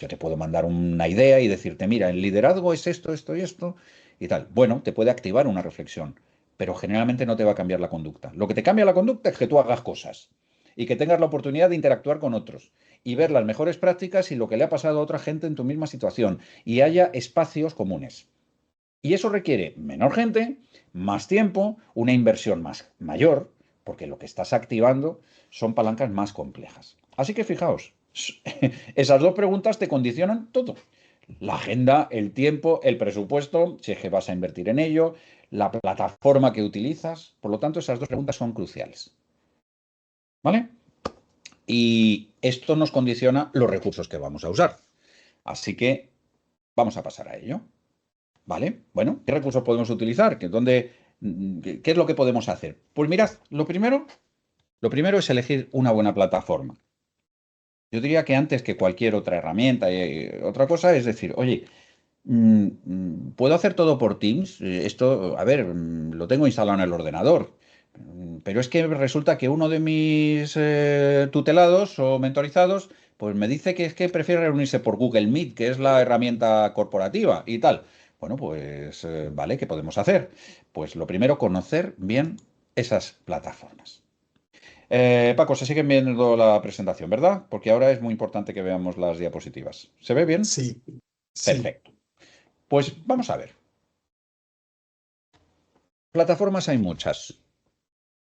Yo te puedo mandar una idea y decirte, mira, el liderazgo es esto, esto y esto, y tal. Bueno, te puede activar una reflexión, pero generalmente no te va a cambiar la conducta. Lo que te cambia la conducta es que tú hagas cosas y que tengas la oportunidad de interactuar con otros y ver las mejores prácticas y lo que le ha pasado a otra gente en tu misma situación y haya espacios comunes. Y eso requiere menor gente, más tiempo, una inversión mayor, porque lo que estás activando son palancas más complejas. Así que fijaos, esas dos preguntas te condicionan todo. La agenda, el tiempo, el presupuesto, si es que vas a invertir en ello, la plataforma que utilizas. Por lo tanto, esas dos preguntas son cruciales. ¿Vale? Y esto nos condiciona los recursos que vamos a usar. Así que vamos a pasar a ello. ¿Vale? Bueno, ¿qué recursos podemos utilizar? ¿Qué es lo que podemos hacer? Pues mirad, lo primero Lo primero es elegir una buena plataforma. Yo diría que antes que cualquier otra herramienta y otra cosa es decir, oye, ¿puedo hacer todo por Teams? Esto, a ver, lo tengo instalado en el ordenador. Pero es que resulta que uno de mis tutelados o mentorizados, pues me dice que es que prefiere reunirse por Google Meet, que es la herramienta corporativa y tal. Bueno, pues vale, ¿qué podemos hacer? Pues lo primero, conocer bien esas plataformas. Paco, se sigue viendo la presentación, ¿verdad? Porque ahora es muy importante que veamos las diapositivas. ¿Se ve bien? Sí, sí. Perfecto. Pues vamos a ver. Plataformas hay muchas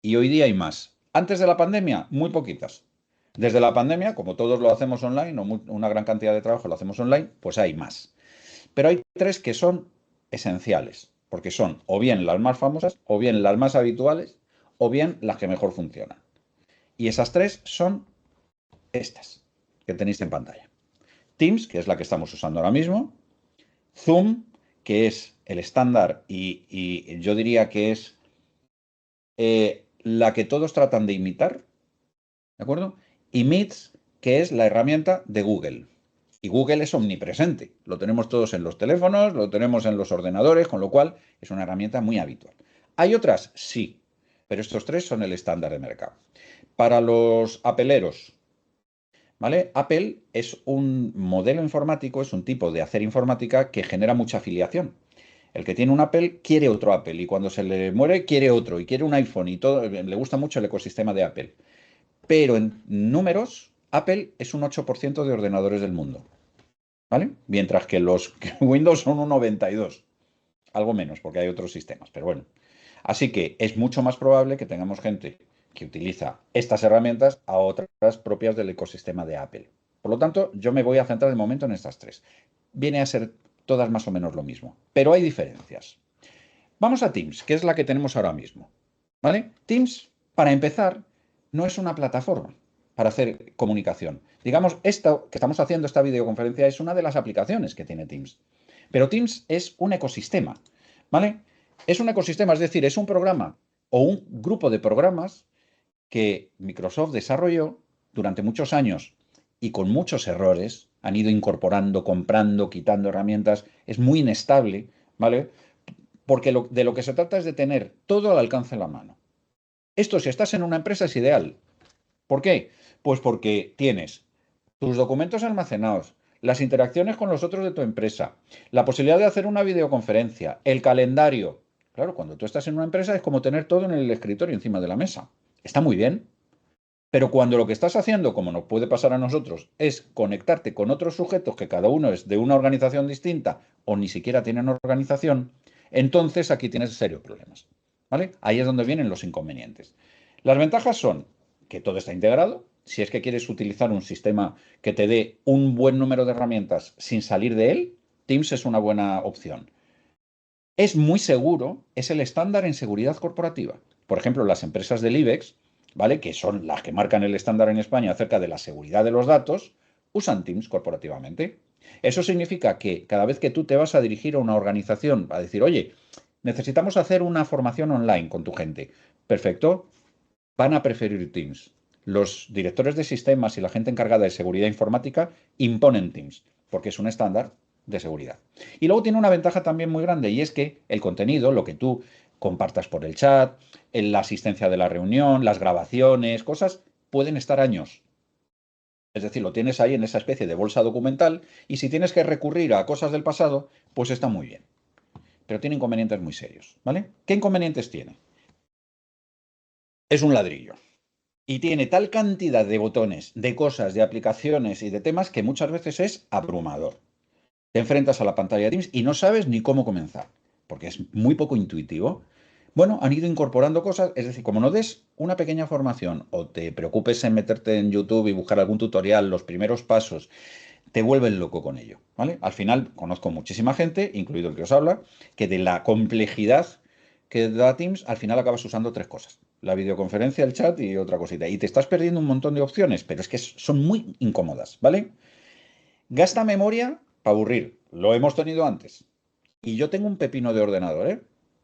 y hoy día hay más. Antes de la pandemia, muy poquitas. Desde la pandemia, como todos lo hacemos online, o una gran cantidad de trabajo lo hacemos online, pues hay más. Pero hay tres que son esenciales, porque son o bien las más famosas, o bien las más habituales, o bien las que mejor funcionan. Y esas tres son estas que tenéis en pantalla. Teams, que es la que estamos usando ahora mismo. Zoom, que es el estándar y yo diría que es la que todos tratan de imitar, ¿de acuerdo? Y Meets, que es la herramienta de Google. Y Google es omnipresente. Lo tenemos todos en los teléfonos, lo tenemos en los ordenadores, con lo cual es una herramienta muy habitual. ¿Hay otras? Sí, pero estos tres son el estándar de mercado. Para los apeleros, ¿vale? Apple es un modelo informático, es un tipo de hacer informática que genera mucha afiliación. El que tiene un Apple quiere otro Apple y cuando se le muere quiere otro y quiere un iPhone y todo, le gusta mucho el ecosistema de Apple. Pero en números, Apple es un 8% de ordenadores del mundo, ¿vale? Mientras que los Windows son un 92%, algo menos porque hay otros sistemas, pero bueno. Así que es mucho más probable que tengamos gente que utiliza estas herramientas a otras propias del ecosistema de Apple. Por lo tanto, yo me voy a centrar de momento en estas tres. Viene a ser todas más o menos lo mismo, pero hay diferencias. Vamos a Teams, que es la que tenemos ahora mismo. ¿Vale? Teams, para empezar, no es una plataforma para hacer comunicación. Digamos, esto que estamos haciendo, esta videoconferencia, es una de las aplicaciones que tiene Teams. Pero Teams es un ecosistema. ¿Vale? Es un ecosistema, es decir, es un programa o un grupo de programas que Microsoft desarrolló durante muchos años y con muchos errores, han ido incorporando, comprando, quitando herramientas, es muy inestable, ¿vale? Porque de lo que se trata es de tener todo al alcance de la mano. Esto, si estás en una empresa, es ideal. ¿Por qué? Pues porque tienes tus documentos almacenados, las interacciones con los otros de tu empresa, la posibilidad de hacer una videoconferencia, el calendario. Claro, cuando tú estás en una empresa es como tener todo en el escritorio encima de la mesa. Está muy bien. Pero cuando lo que estás haciendo, como nos puede pasar a nosotros, es conectarte con otros sujetos que cada uno es de una organización distinta o ni siquiera tienen organización, entonces aquí tienes serios problemas. ¿Vale? Ahí es donde vienen los inconvenientes. Las ventajas son que todo está integrado. Si es que quieres utilizar un sistema que te dé un buen número de herramientas sin salir de él, Teams es una buena opción. Es muy seguro, es el estándar en seguridad corporativa. Por ejemplo, las empresas del IBEX, ¿vale? Que son las que marcan el estándar en España acerca de la seguridad de los datos, usan Teams corporativamente. Eso significa que cada vez que tú te vas a dirigir a una organización a decir, oye, necesitamos hacer una formación online con tu gente. Perfecto, van a preferir Teams. Los directores de sistemas y la gente encargada de seguridad informática imponen Teams, porque es un estándar de seguridad. Y luego tiene una ventaja también muy grande y es que el contenido, lo que tú compartas por el chat, la asistencia de la reunión, las grabaciones, cosas, pueden estar años. Es decir, lo tienes ahí en esa especie de bolsa documental y si tienes que recurrir a cosas del pasado, pues está muy bien. Pero tiene inconvenientes muy serios, ¿vale? ¿Qué inconvenientes tiene? Es un ladrillo. Y tiene tal cantidad de botones, de cosas, de aplicaciones y de temas que muchas veces es abrumador. Te enfrentas a la pantalla de Teams y no sabes ni cómo comenzar, porque es muy poco intuitivo. Bueno, han ido incorporando cosas, es decir, como no des una pequeña formación o te preocupes en meterte en YouTube y buscar algún tutorial, los primeros pasos, te vuelves loco con ello, ¿vale? Al final conozco muchísima gente, incluido el que os habla, que de la complejidad que da Teams, al final acabas usando tres cosas. La videoconferencia, el chat y otra cosita. Y te estás perdiendo un montón de opciones, pero es que son muy incómodas, ¿vale? Gasta memoria para aburrir. Lo hemos tenido antes. Y yo tengo un pepino de ordenador, ¿eh?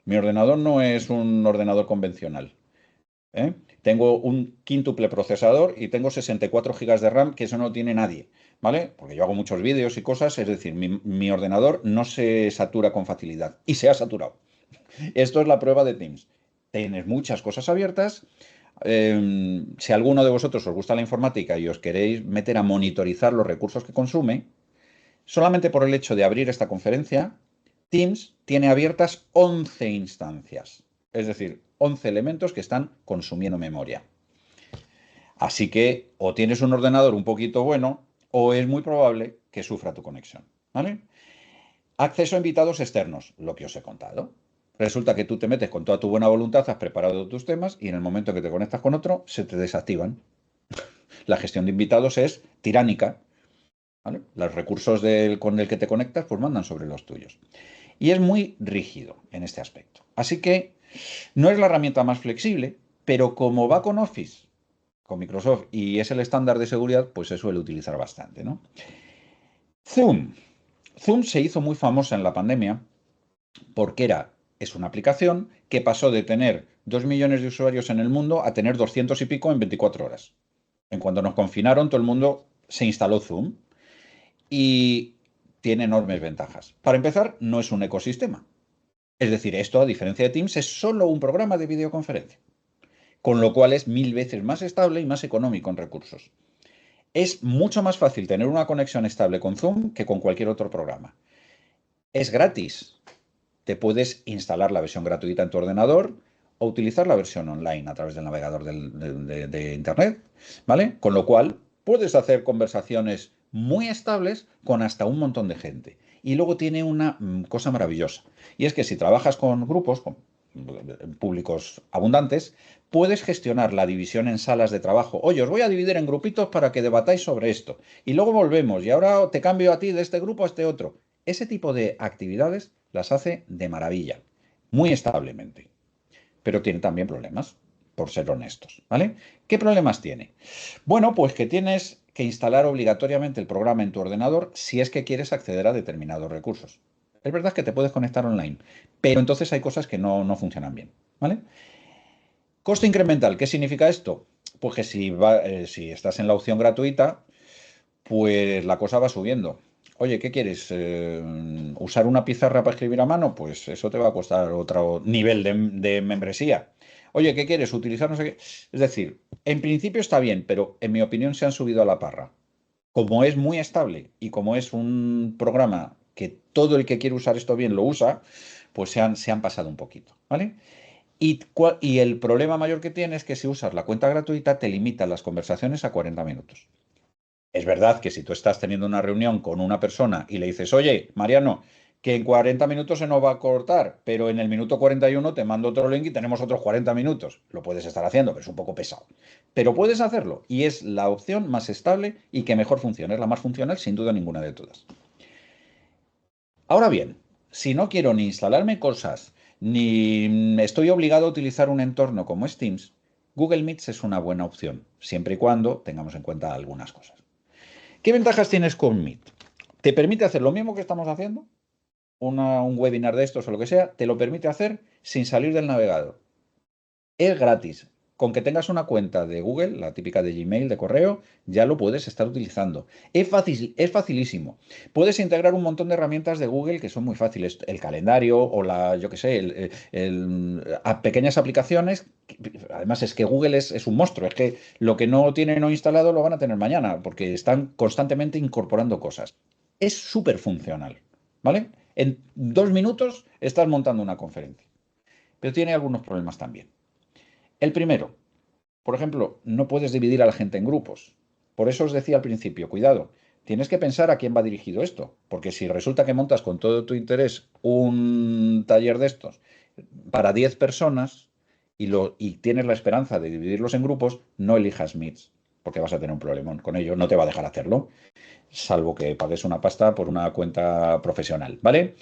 Mi ordenador no es un ordenador convencional. ¿eh? Tengo un quíntuple procesador y tengo 64 GB de RAM, que eso no tiene nadie, ¿vale? Porque yo hago muchos vídeos y cosas, es decir, mi ordenador no se satura con facilidad y se ha saturado. Esto es la prueba de Teams. Tienes muchas cosas abiertas. Si a alguno de vosotros os gusta la informática y os queréis meter a monitorizar los recursos que consume, solamente por el hecho de abrir esta conferencia, Teams tiene abiertas 11 instancias, es decir, 11 elementos que están consumiendo memoria. Así que o tienes un ordenador un poquito bueno o es muy probable que sufra tu conexión, ¿vale? Acceso a invitados externos, lo que os he contado. Resulta que tú te metes con toda tu buena voluntad, has preparado tus temas y en el momento que te conectas con otro, se te desactivan. La gestión de invitados es tiránica, ¿vale? Los recursos con el que te conectas pues mandan sobre los tuyos. Y es muy rígido en este aspecto. Así que no es la herramienta más flexible, pero como va con Office, con Microsoft, y es el estándar de seguridad, pues se suele utilizar bastante, ¿no? Zoom. Zoom se hizo muy famosa en la pandemia porque es una aplicación que pasó de tener 2 millones de usuarios en el mundo a tener 200 y pico en 24 horas. En cuanto nos confinaron, todo el mundo se instaló Zoom y tiene enormes ventajas. Para empezar, no es un ecosistema. Es decir, esto, a diferencia de Teams, es solo un programa de videoconferencia, con lo cual es 1000 veces más estable y más económico en recursos. Es mucho más fácil tener una conexión estable con Zoom que con cualquier otro programa. Es gratis. Te puedes instalar la versión gratuita en tu ordenador o utilizar la versión online a través del navegador de Internet, ¿vale? Con lo cual, puedes hacer conversaciones muy estables con hasta un montón de gente. Y luego tiene una cosa maravillosa, y es que si trabajas con grupos, con públicos abundantes, puedes gestionar la división en salas de trabajo. Oye, os voy a dividir en grupitos para que debatáis sobre esto. Y luego volvemos, y ahora te cambio a ti de este grupo a este otro. Ese tipo de actividades las hace de maravilla, muy establemente. Pero tiene también problemas, por ser honestos, ¿vale? ¿Qué problemas tiene? Bueno, pues que tienes que instalar obligatoriamente el programa en tu ordenador si es que quieres acceder a determinados recursos. Es verdad que te puedes conectar online, pero entonces hay cosas que no funcionan bien, ¿vale? Coste incremental, ¿qué significa esto? Pues que si estás en la opción gratuita, pues la cosa va subiendo. Oye, ¿qué quieres? ¿Usar una pizarra para escribir a mano? Pues eso te va a costar otro nivel de membresía. Oye, ¿qué quieres? Utilizar no sé qué. Es decir, en principio está bien, pero en mi opinión se han subido a la parra. Como es muy estable y como es un programa que todo el que quiere usar esto bien lo usa, pues se han pasado un poquito, ¿vale? Y el problema mayor que tiene es que si usas la cuenta gratuita te limitan las conversaciones a 40 minutos. Es verdad que si tú estás teniendo una reunión con una persona y le dices, oye, Mariano, que en 40 minutos se nos va a cortar, pero en el minuto 41 te mando otro link y tenemos otros 40 minutos. Lo puedes estar haciendo, pero es un poco pesado. Pero puedes hacerlo y es la opción más estable y que mejor funciona. Es la más funcional, sin duda ninguna de todas. Ahora bien, si no quiero ni instalarme cosas, ni estoy obligado a utilizar un entorno como es Teams, Google Meet es una buena opción, siempre y cuando tengamos en cuenta algunas cosas. ¿Qué ventajas tienes con Meet? Te permite hacer lo mismo que estamos haciendo, un webinar de estos o lo que sea, te lo permite hacer sin salir del navegador. Es gratis. Con que tengas una cuenta de Google, la típica de Gmail, de correo, ya lo puedes estar utilizando. Es facilísimo. Puedes integrar un montón de herramientas de Google que son muy fáciles. El calendario o yo qué sé, a pequeñas aplicaciones. Además es que Google es un monstruo. Es que lo que no tienen hoy instalado lo van a tener mañana porque están constantemente incorporando cosas. Es súper funcional, ¿vale? En 2 minutos estás montando una conferencia. Pero tiene algunos problemas también. El primero, por ejemplo, no puedes dividir a la gente en grupos. Por eso os decía al principio, cuidado, tienes que pensar a quién va dirigido esto, porque si resulta que montas con todo tu interés un taller de estos para 10 personas y tienes la esperanza de dividirlos en grupos, no elijas Meets, porque vas a tener un problemón con ello, no te va a dejar hacerlo, salvo que pagues una pasta por una cuenta profesional, ¿vale?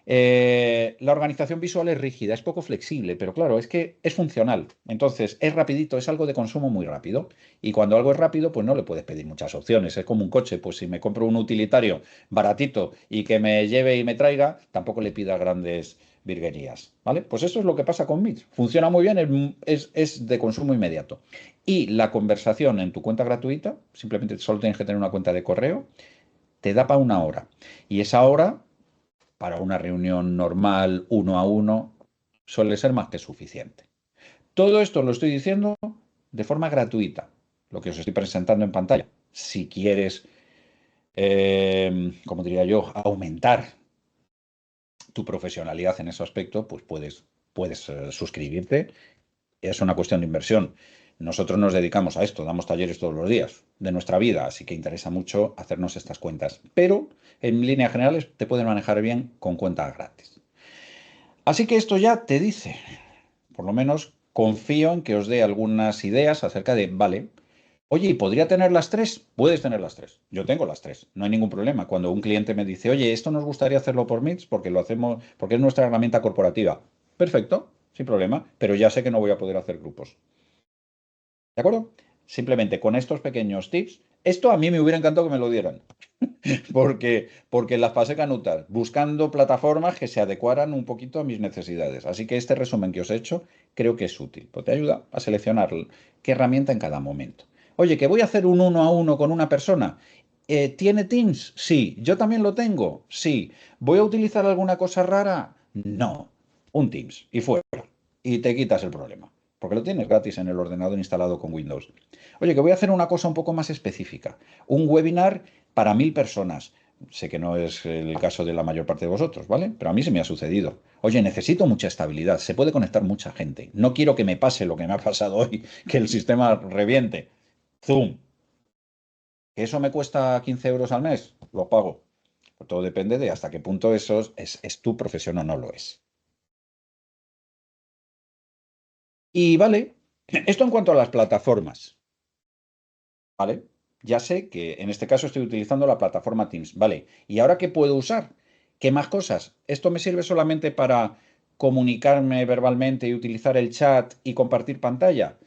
La organización visual es rígida, es poco flexible, pero claro, es que es funcional. Entonces, es rapidito, es algo de consumo muy rápido. Y cuando algo es rápido, pues no le puedes pedir muchas opciones. Es como un coche, pues si me compro un utilitario baratito y que me lleve y me traiga, tampoco le pida grandes virguerías, ¿vale? Pues eso es lo que pasa con Meet. Funciona muy bien, es de consumo inmediato. Y la conversación en tu cuenta gratuita, simplemente solo tienes que tener una cuenta de correo, te da para 1 hora. Y esa hora, para una reunión normal, 1 a 1, suele ser más que suficiente. Todo esto lo estoy diciendo de forma gratuita, lo que os estoy presentando en pantalla. Si quieres, como diría yo, aumentar tu profesionalidad en ese aspecto, pues puedes suscribirte. Es una cuestión de inversión. Nosotros nos dedicamos a esto, damos talleres todos los días de nuestra vida, así que interesa mucho hacernos estas cuentas. Pero en líneas generales te pueden manejar bien con cuentas gratis. Así que esto ya te dice, por lo menos confío en que os dé algunas ideas acerca de, vale, oye, ¿y podría tener las tres? Puedes tener las tres. Yo tengo las tres, no hay ningún problema. Cuando un cliente me dice, oye, esto nos gustaría hacerlo por Meets porque lo hacemos, porque es nuestra herramienta corporativa. Perfecto, sin problema, pero ya sé que no voy a poder hacer grupos. ¿De acuerdo? Simplemente con estos pequeños tips, esto a mí me hubiera encantado que me lo dieran. porque las pasé canutas, buscando plataformas que se adecuaran un poquito a mis necesidades. Así que este resumen que os he hecho creo que es útil, porque te ayuda a seleccionar qué herramienta en cada momento. Oye, que voy a hacer un 1 a 1 con una persona. ¿Tiene Teams? Sí. ¿Yo también lo tengo? Sí. ¿Voy a utilizar alguna cosa rara? No. Un Teams y fuera. Y te quitas el problema, porque lo tienes gratis en el ordenador instalado con Windows. Oye, que voy a hacer una cosa un poco más específica. Un webinar para 1000 personas. Sé que no es el caso de la mayor parte de vosotros, ¿vale? Pero a mí se me ha sucedido. Oye, necesito mucha estabilidad. Se puede conectar mucha gente. No quiero que me pase lo que me ha pasado hoy, que el sistema reviente. Zoom. ¿Que eso me cuesta 15 euros al mes? Lo pago. Pues todo depende de hasta qué punto eso es tu profesión o no lo es. Y vale, esto en cuanto a las plataformas. ¿Vale? Ya sé que en este caso estoy utilizando la plataforma Teams. Vale, ¿y ahora qué puedo usar? ¿Qué más cosas? ¿Esto me sirve solamente para comunicarme verbalmente y utilizar el chat y compartir pantalla?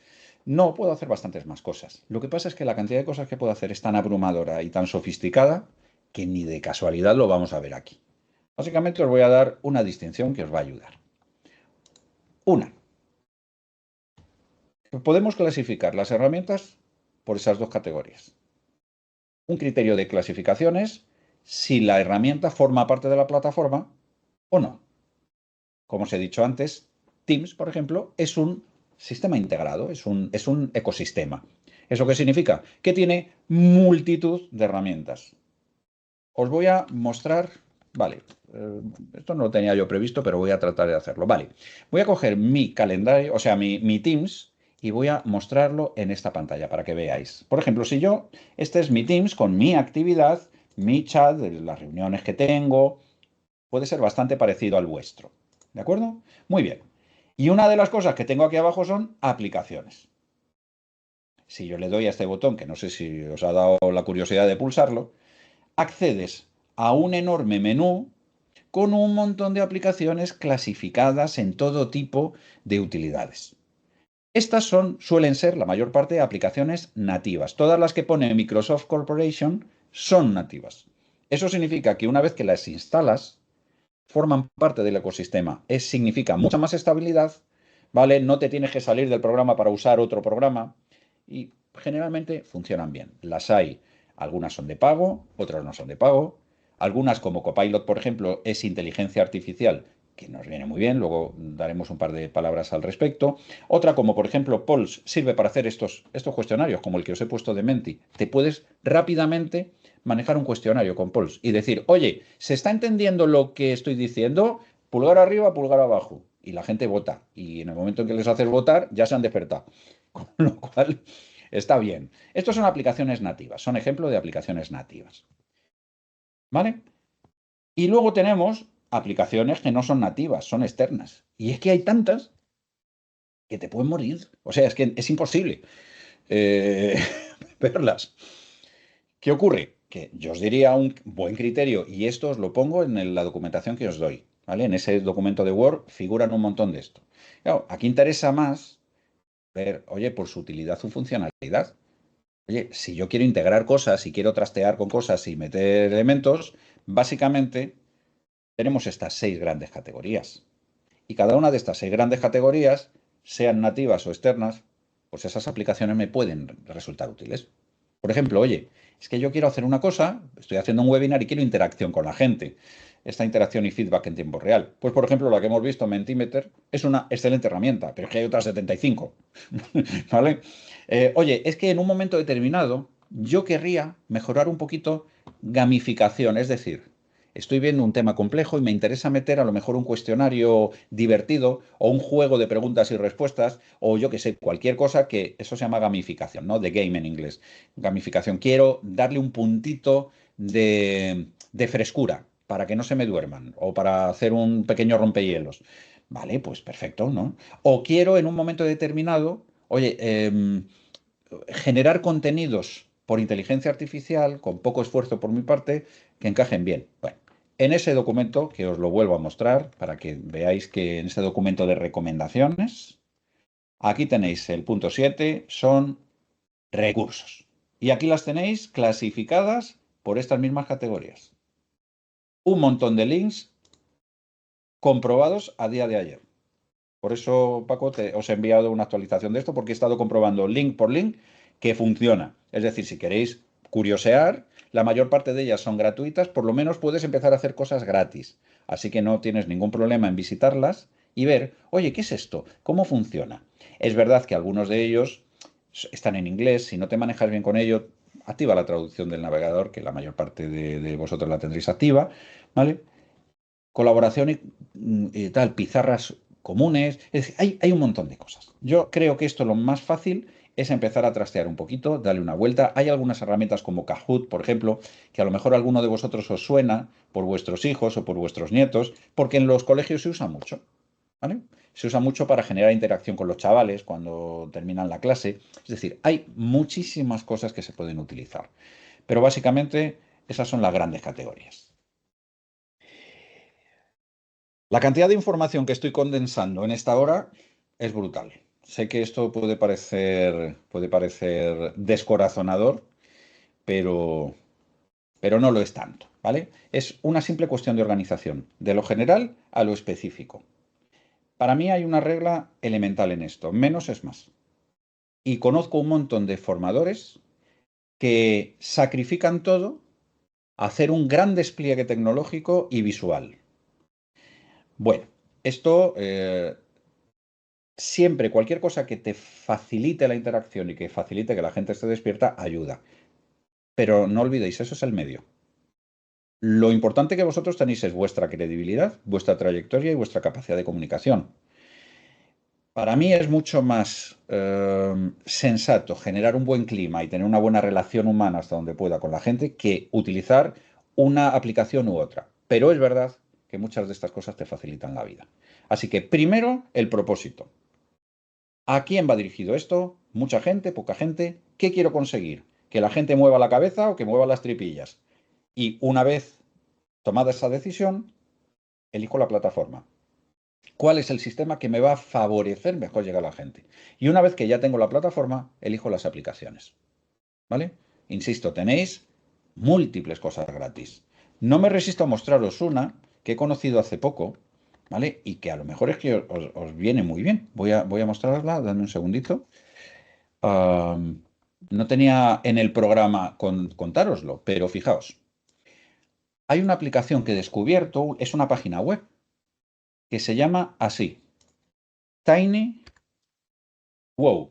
No, puedo hacer bastantes más cosas. Lo que pasa es que la cantidad de cosas que puedo hacer es tan abrumadora y tan sofisticada que ni de casualidad lo vamos a ver aquí. Básicamente os voy a dar una distinción que os va a ayudar. Una, podemos clasificar las herramientas por esas dos categorías. Un criterio de clasificación es si la herramienta forma parte de la plataforma o no. Como os he dicho antes, Teams, por ejemplo, es un sistema integrado, es un ecosistema. ¿Eso qué significa? Que tiene multitud de herramientas. Os voy a mostrar, vale, esto no lo tenía yo previsto, pero voy a tratar de hacerlo. Vale, voy a coger mi calendario, o sea, mi Teams, y voy a mostrarlo en esta pantalla para que veáis. Por ejemplo, este es mi Teams con mi actividad, mi chat, de las reuniones que tengo, puede ser bastante parecido al vuestro. ¿De acuerdo? Muy bien. Y una de las cosas que tengo aquí abajo son aplicaciones. Si yo le doy a este botón, que no sé si os ha dado la curiosidad de pulsarlo, accedes a un enorme menú con un montón de aplicaciones clasificadas en todo tipo de utilidades. Estas suelen ser, la mayor parte, aplicaciones nativas. Todas las que pone Microsoft Corporation son nativas. Eso significa que una vez que las instalas, forman parte del ecosistema. Significa mucha más estabilidad, ¿vale? No te tienes que salir del programa para usar otro programa y generalmente funcionan bien. Las hay, algunas son de pago, otras no son de pago. Algunas, como Copilot, por ejemplo, es inteligencia artificial, que nos viene muy bien, luego daremos un par de palabras al respecto. Otra, como por ejemplo Pulse, sirve para hacer estos cuestionarios, como el que os he puesto de Menti. Te puedes rápidamente manejar un cuestionario con Pulse y decir, oye, ¿se está entendiendo lo que estoy diciendo? Pulgar arriba, pulgar abajo. Y la gente vota. Y en el momento en que les haces votar, ya se han despertado. Con lo cual, está bien. Estos son aplicaciones nativas, son ejemplos de aplicaciones nativas. ¿Vale? Y luego tenemos aplicaciones que no son nativas, son externas. Y es que hay tantas que te pueden morir. O sea, es que es imposible verlas. ¿Qué ocurre? Que yo os diría un buen criterio, y esto os lo pongo en la documentación que os doy, ¿vale? En ese documento de Word figuran un montón de esto. Claro, aquí interesa más ver, oye, por su utilidad o funcionalidad. Oye, si yo quiero integrar cosas, si quiero trastear con cosas y meter elementos, básicamente tenemos estas 6 grandes categorías. y cada una de estas 6 grandes categorías, sean nativas o externas, pues esas aplicaciones me pueden resultar útiles. Por ejemplo, oye, es que yo quiero hacer una cosa, estoy haciendo un webinar y quiero interacción con la gente. Esta interacción y feedback en tiempo real. Pues, por ejemplo, la que hemos visto, Mentimeter, es una excelente herramienta, pero es que hay otras 75. ¿Vale? Oye, es que en un momento determinado yo querría mejorar un poquito gamificación, es decir, estoy viendo un tema complejo y me interesa meter a lo mejor un cuestionario divertido o un juego de preguntas y respuestas o yo que sé, cualquier cosa que eso se llama gamificación, ¿no? De game en inglés. Gamificación. Quiero darle un puntito de frescura para que no se me duerman o para hacer un pequeño rompehielos. Vale, pues perfecto, ¿no? O quiero en un momento determinado, oye, generar contenidos por inteligencia artificial con poco esfuerzo por mi parte que encajen bien. Bueno, en ese documento, que os lo vuelvo a mostrar para que veáis que en ese documento de recomendaciones, aquí tenéis el punto 7, son recursos. Y aquí las tenéis clasificadas por estas mismas categorías. Un montón de links comprobados a día de ayer. Por eso, Paco, os he enviado una actualización de esto porque he estado comprobando link por link que funciona. Es decir, si queréis curiosear, la mayor parte de ellas son gratuitas, por lo menos puedes empezar a hacer cosas gratis. Así que no tienes ningún problema en visitarlas y ver, oye, ¿qué es esto? ¿Cómo funciona? Es verdad que algunos de ellos están en inglés, si no te manejas bien con ello, activa la traducción del navegador, que la mayor parte de vosotros la tendréis activa, ¿vale? Colaboración y tal, pizarras comunes, es decir, hay un montón de cosas. Yo creo que esto lo más fácil es empezar a trastear un poquito, darle una vuelta. Hay algunas herramientas como Kahoot, por ejemplo, que a lo mejor a alguno de vosotros os suena por vuestros hijos o por vuestros nietos, porque en los colegios se usa mucho, ¿vale? Se usa mucho para generar interacción con los chavales cuando terminan la clase. Es decir, hay muchísimas cosas que se pueden utilizar. Pero básicamente esas son las grandes categorías. La cantidad de información que estoy condensando en esta hora es brutal. Sé que esto puede parecer descorazonador, pero no lo es tanto, ¿vale? Es una simple cuestión de organización, de lo general a lo específico. Para mí hay una regla elemental en esto, menos es más. Y conozco un montón de formadores que sacrifican todo a hacer un gran despliegue tecnológico y visual. Bueno, esto siempre, cualquier cosa que te facilite la interacción y que facilite que la gente esté despierta, ayuda. Pero no olvidéis, eso es el medio. Lo importante que vosotros tenéis es vuestra credibilidad, vuestra trayectoria y vuestra capacidad de comunicación. Para mí es mucho más sensato generar un buen clima y tener una buena relación humana hasta donde pueda con la gente que utilizar una aplicación u otra. Pero es verdad que muchas de estas cosas te facilitan la vida. Así que primero, el propósito. ¿A quién va dirigido esto? ¿Mucha gente? ¿Poca gente? ¿Qué quiero conseguir? ¿Que la gente mueva la cabeza o que mueva las tripillas? Y una vez tomada esa decisión, elijo la plataforma. ¿Cuál es el sistema que me va a favorecer mejor llegar a la gente? Y una vez que ya tengo la plataforma, elijo las aplicaciones. ¿Vale? Insisto, tenéis múltiples cosas gratis. No me resisto a mostraros una que he conocido hace poco, ¿vale? Y que a lo mejor es que os viene muy bien. Voy a mostrarosla, dame un segundito. No tenía en el programa contároslo, pero fijaos. Hay una aplicación que he descubierto, es una página web, que se llama así, Tiny Wow.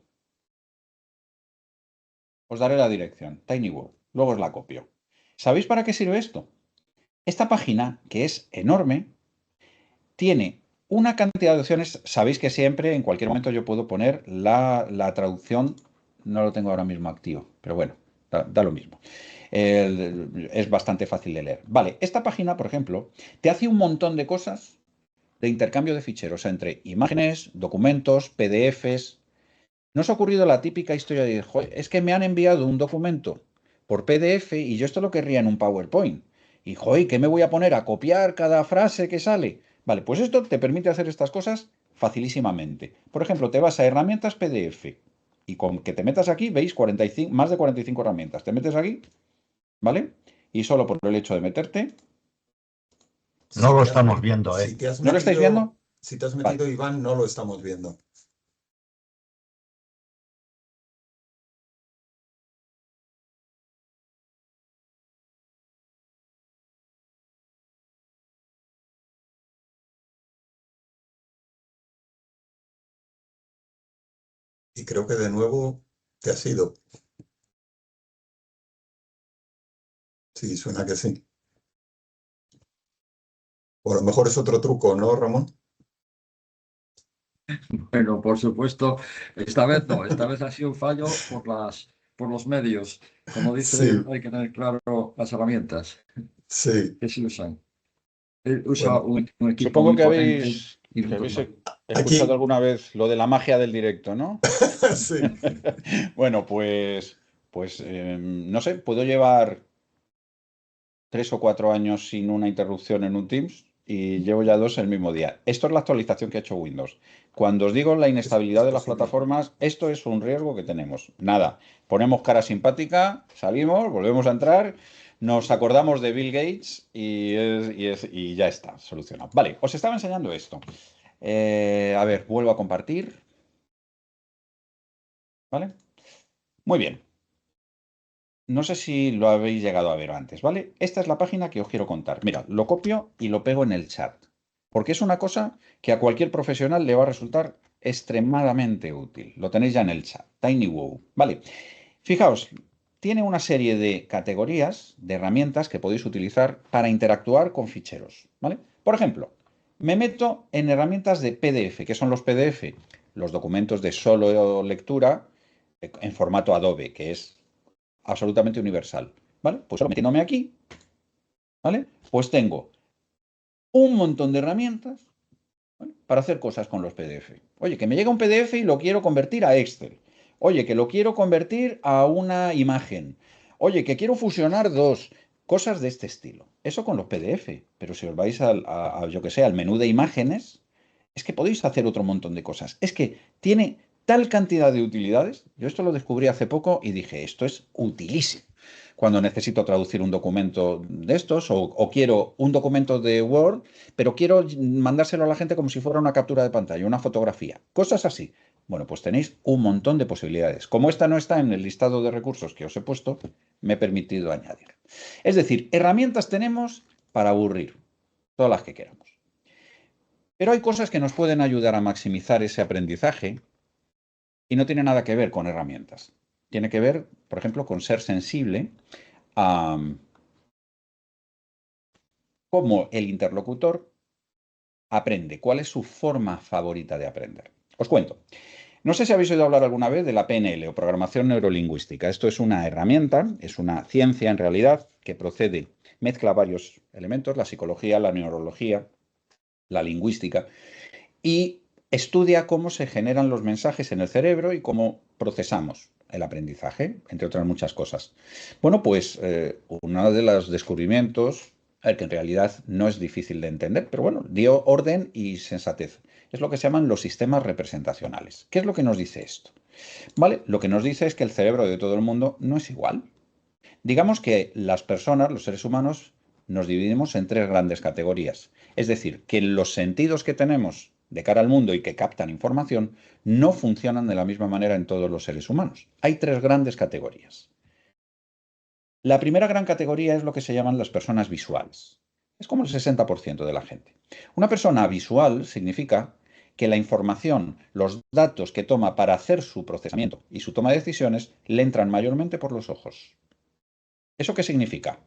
Os daré la dirección, Tiny Wow. Luego os la copio. ¿Sabéis para qué sirve esto? Esta página, que es enorme, tiene una cantidad de opciones. Sabéis que siempre, en cualquier momento, yo puedo poner la traducción. No lo tengo ahora mismo activo, pero bueno, da lo mismo. Es bastante fácil de leer. Vale, esta página, por ejemplo, te hace un montón de cosas de intercambio de ficheros entre imágenes, documentos, PDFs. ¿No os ha ocurrido la típica historia de, joder, es que me han enviado un documento por PDF y yo esto lo querría en un PowerPoint? Y, joder, ¿qué me voy a poner a copiar cada frase que sale? Vale, pues esto te permite hacer estas cosas facilísimamente. Por ejemplo, te vas a herramientas PDF y con que te metas aquí, veis, más de 45 herramientas. Te metes aquí, ¿vale? Y solo por el hecho de meterte... No lo estamos viendo, ¿eh? Si te has ¿No lo estáis viendo? Si te has metido, Vale. Iván, no lo estamos viendo. Y creo que de nuevo te has ido. Sí, suena que sí. O a lo mejor es otro truco, ¿no, Ramón? Bueno, por supuesto, esta vez no, esta vez ha sido un fallo por los medios. Como dice, Sí, hay que tener claro las herramientas sí. que se usan. Él usa Bueno, un equipo Supongo muy potente y que muy habéis normal. escuchado aquí, alguna vez lo de la magia del directo, ¿no? sí. Bueno, no sé, puedo llevar 3 o 4 años sin una interrupción en un Teams y llevo ya 2 el mismo día. Esto es la actualización que ha hecho Windows. Cuando os digo la Es inestabilidad de las posible. plataformas, esto es un riesgo que tenemos. Nada, ponemos cara simpática, salimos, volvemos a entrar, nos acordamos de Bill Gates y ya está, solucionado. Vale, os estaba enseñando esto. A ver, vuelvo a compartir. ¿Vale? Muy bien. No sé si lo habéis llegado a ver antes, ¿vale? Esta es la página que os quiero contar. Mira, lo copio y lo pego en el chat, porque es una cosa que a cualquier profesional le va a resultar extremadamente útil. Lo tenéis ya en el chat, TinyWow, ¿vale? Fijaos, tiene una serie de categorías, de herramientas que podéis utilizar para interactuar con ficheros, ¿vale? Por ejemplo, me meto en herramientas de PDF. ¿Qué son los PDF? Los documentos de solo lectura en formato Adobe, que es absolutamente universal, ¿vale? Pues solo metiéndome aquí, ¿vale? Pues tengo un montón de herramientas, ¿vale?, para hacer cosas con los PDF. Oye, que me llega un PDF y lo quiero convertir a Excel. Oye, que lo quiero convertir a una imagen. Oye, que quiero fusionar dos. Cosas de este estilo. Eso con los PDF. Pero si os vais yo que sé, al menú de imágenes, es que podéis hacer otro montón de cosas. Es que tiene tal cantidad de utilidades. Yo esto lo descubrí hace poco y dije, esto es utilísimo. Cuando necesito traducir un documento de estos o quiero un documento de Word, pero quiero mandárselo a la gente como si fuera una captura de pantalla, una fotografía, cosas así. Bueno, pues tenéis un montón de posibilidades. Como esta no está en el listado de recursos que os he puesto, me he permitido añadir. Es decir, herramientas tenemos para aburrir, todas las que queramos. Pero hay cosas que nos pueden ayudar a maximizar ese aprendizaje y no tiene nada que ver con herramientas. Tiene que ver, por ejemplo, con ser sensible a cómo el interlocutor aprende, cuál es su forma favorita de aprender. Os cuento. No sé si habéis oído hablar alguna vez de la PNL o programación neurolingüística. Esto es una herramienta, es una ciencia en realidad que mezcla varios elementos, la psicología, la neurología, la lingüística, y estudia cómo se generan los mensajes en el cerebro y cómo procesamos el aprendizaje, entre otras muchas cosas. Bueno, pues uno de los descubrimientos, que en realidad no es difícil de entender, pero bueno, dio orden y sensatez. Es lo que se llaman los sistemas representacionales. ¿Qué es lo que nos dice esto? ¿Vale? Lo que nos dice es que el cerebro de todo el mundo no es igual. Digamos que las personas, los seres humanos, nos dividimos en 3 grandes categorías. Es decir, que los sentidos que tenemos de cara al mundo y que captan información no funcionan de la misma manera en todos los seres humanos. Hay 3 grandes categorías. La primera gran categoría es lo que se llaman las personas visuales. Es como el 60% de la gente. Una persona visual significa que la información, los datos que toma para hacer su procesamiento y su toma de decisiones le entran mayormente por los ojos. ¿Eso qué significa?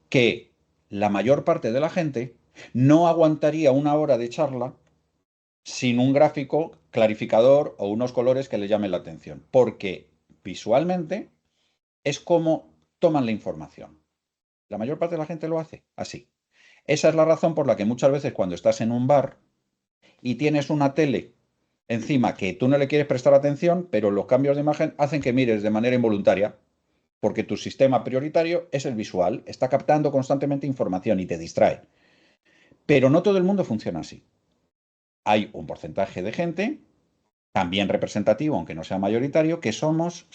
Que la mayor parte de la gente no aguantaría una hora de charla sin un gráfico clarificador o unos colores que le llamen la atención, porque visualmente es como toman la información. La mayor parte de la gente lo hace así. Esa es la razón por la que muchas veces cuando estás en un bar y tienes una tele encima que tú no le quieres prestar atención, pero los cambios de imagen hacen que mires de manera involuntaria, porque tu sistema prioritario es el visual, está captando constantemente información y te distrae. Pero no todo el mundo funciona así. Hay un porcentaje de gente, también representativo, aunque no sea mayoritario, que somos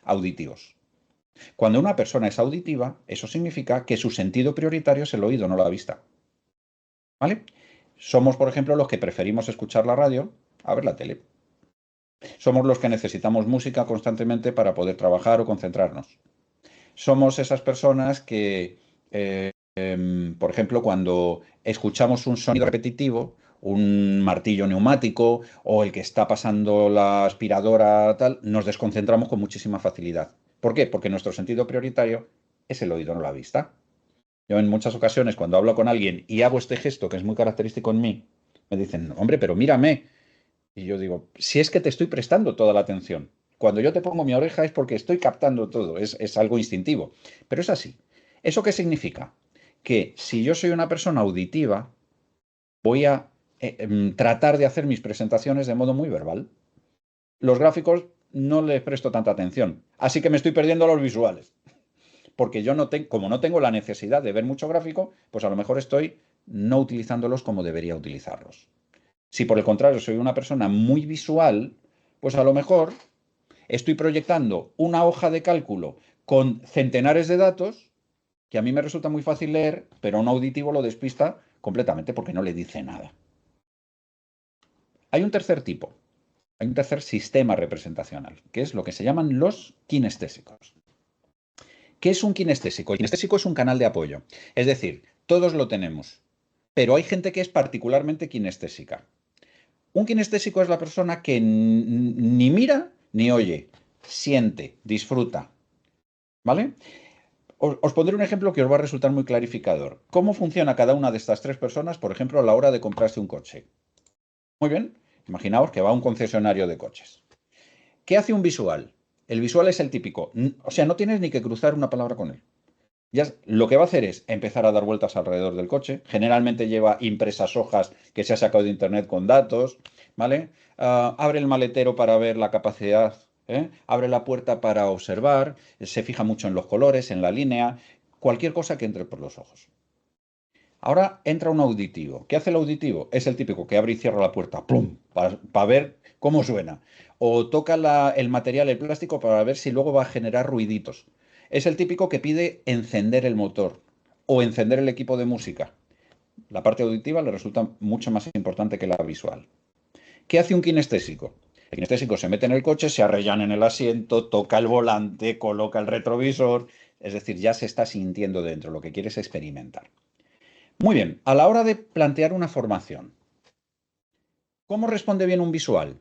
auditivos. Cuando una persona es auditiva, eso significa que su sentido prioritario es el oído, no la vista. ¿Vale? Somos, por ejemplo, los que preferimos escuchar la radio a ver la tele. Somos los que necesitamos música constantemente para poder trabajar o concentrarnos. Somos esas personas que, por ejemplo, cuando escuchamos un sonido repetitivo, un martillo neumático o el que está pasando la aspiradora, tal, nos desconcentramos con muchísima facilidad. ¿Por qué? Porque nuestro sentido prioritario es el oído, no la vista. Yo en muchas ocasiones, cuando hablo con alguien y hago este gesto, que es muy característico en mí, me dicen, hombre, pero mírame. Y yo digo, si es que te estoy prestando toda la atención. Cuando yo te pongo mi oreja es porque estoy captando todo, es algo instintivo. Pero es así. ¿Eso qué significa? Que si yo soy una persona auditiva, voy a tratar de hacer mis presentaciones de modo muy verbal. Los gráficos no les presto tanta atención, así que me estoy perdiendo los visuales. Porque yo como no tengo la necesidad de ver mucho gráfico, pues a lo mejor estoy no utilizándolos como debería utilizarlos. Si por el contrario soy una persona muy visual, pues a lo mejor estoy proyectando una hoja de cálculo con centenares de datos que a mí me resulta muy fácil leer, pero a un auditivo lo despista completamente porque no le dice nada. Hay un tercer tipo, hay un tercer sistema representacional, que es lo que se llaman los kinestésicos. ¿Qué es un kinestésico? El kinestésico es un canal de apoyo, es decir, todos lo tenemos, pero hay gente que es particularmente kinestésica. Un kinestésico es la persona que ni mira ni oye, siente, disfruta. ¿Vale? Os pondré un ejemplo que os va a resultar muy clarificador. ¿Cómo funciona cada una de estas tres personas, por ejemplo, a la hora de comprarse un coche? Muy bien, imaginaos que va a un concesionario de coches. ¿Qué hace un visual? El visual es el típico, o sea, no tienes ni que cruzar una palabra con él. Ya lo que va a hacer es empezar a dar vueltas alrededor del coche. Generalmente lleva impresas hojas que se ha sacado de internet con datos, ¿vale? Abre el maletero para ver la capacidad, ¿eh? Abre la puerta para observar, se fija mucho en los colores, en la línea, cualquier cosa que entre por los ojos. Ahora entra un auditivo. ¿Qué hace el auditivo? Es el típico que abre y cierra la puerta, ¡plum!, para ver cómo suena. O toca el material, el plástico, para ver si luego va a generar ruiditos. Es el típico que pide encender el motor o encender el equipo de música. La parte auditiva le resulta mucho más importante que la visual. ¿Qué hace un kinestésico? El kinestésico se mete en el coche, se arrellana en el asiento, toca el volante, coloca el retrovisor, es decir, ya se está sintiendo dentro, lo que quiere es experimentar. Muy bien, a la hora de plantear una formación, ¿cómo responde bien un visual?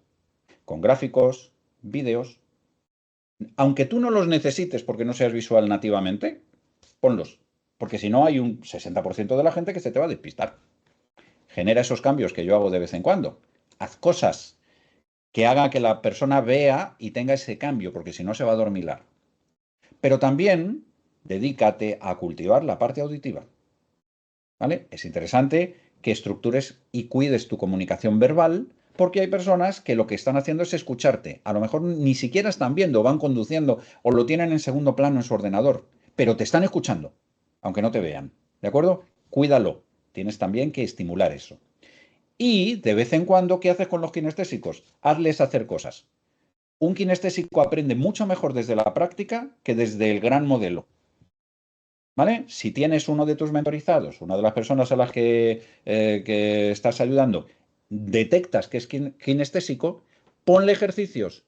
Con gráficos, vídeos. Aunque tú no los necesites porque no seas visual nativamente, ponlos. Porque si no, hay un 60% de la gente que se te va a despistar. Genera esos cambios que yo hago de vez en cuando. Haz cosas que hagan que la persona vea y tenga ese cambio, porque si no se va a dormilar. Pero también dedícate a cultivar la parte auditiva. ¿Vale? Es interesante que estructures y cuides tu comunicación verbal, porque hay personas que lo que están haciendo es escucharte. A lo mejor ni siquiera están viendo, van conduciendo o lo tienen en segundo plano en su ordenador, pero te están escuchando, aunque no te vean. ¿De acuerdo? Cuídalo. Tienes también que estimular eso. Y de vez en cuando, ¿qué haces con los kinestésicos? Hazles hacer cosas. Un kinestésico aprende mucho mejor desde la práctica que desde el gran modelo. ¿Vale? Si tienes uno de tus mentorizados, una de las personas a las que estás ayudando, detectas que es kinestésico, ponle ejercicios,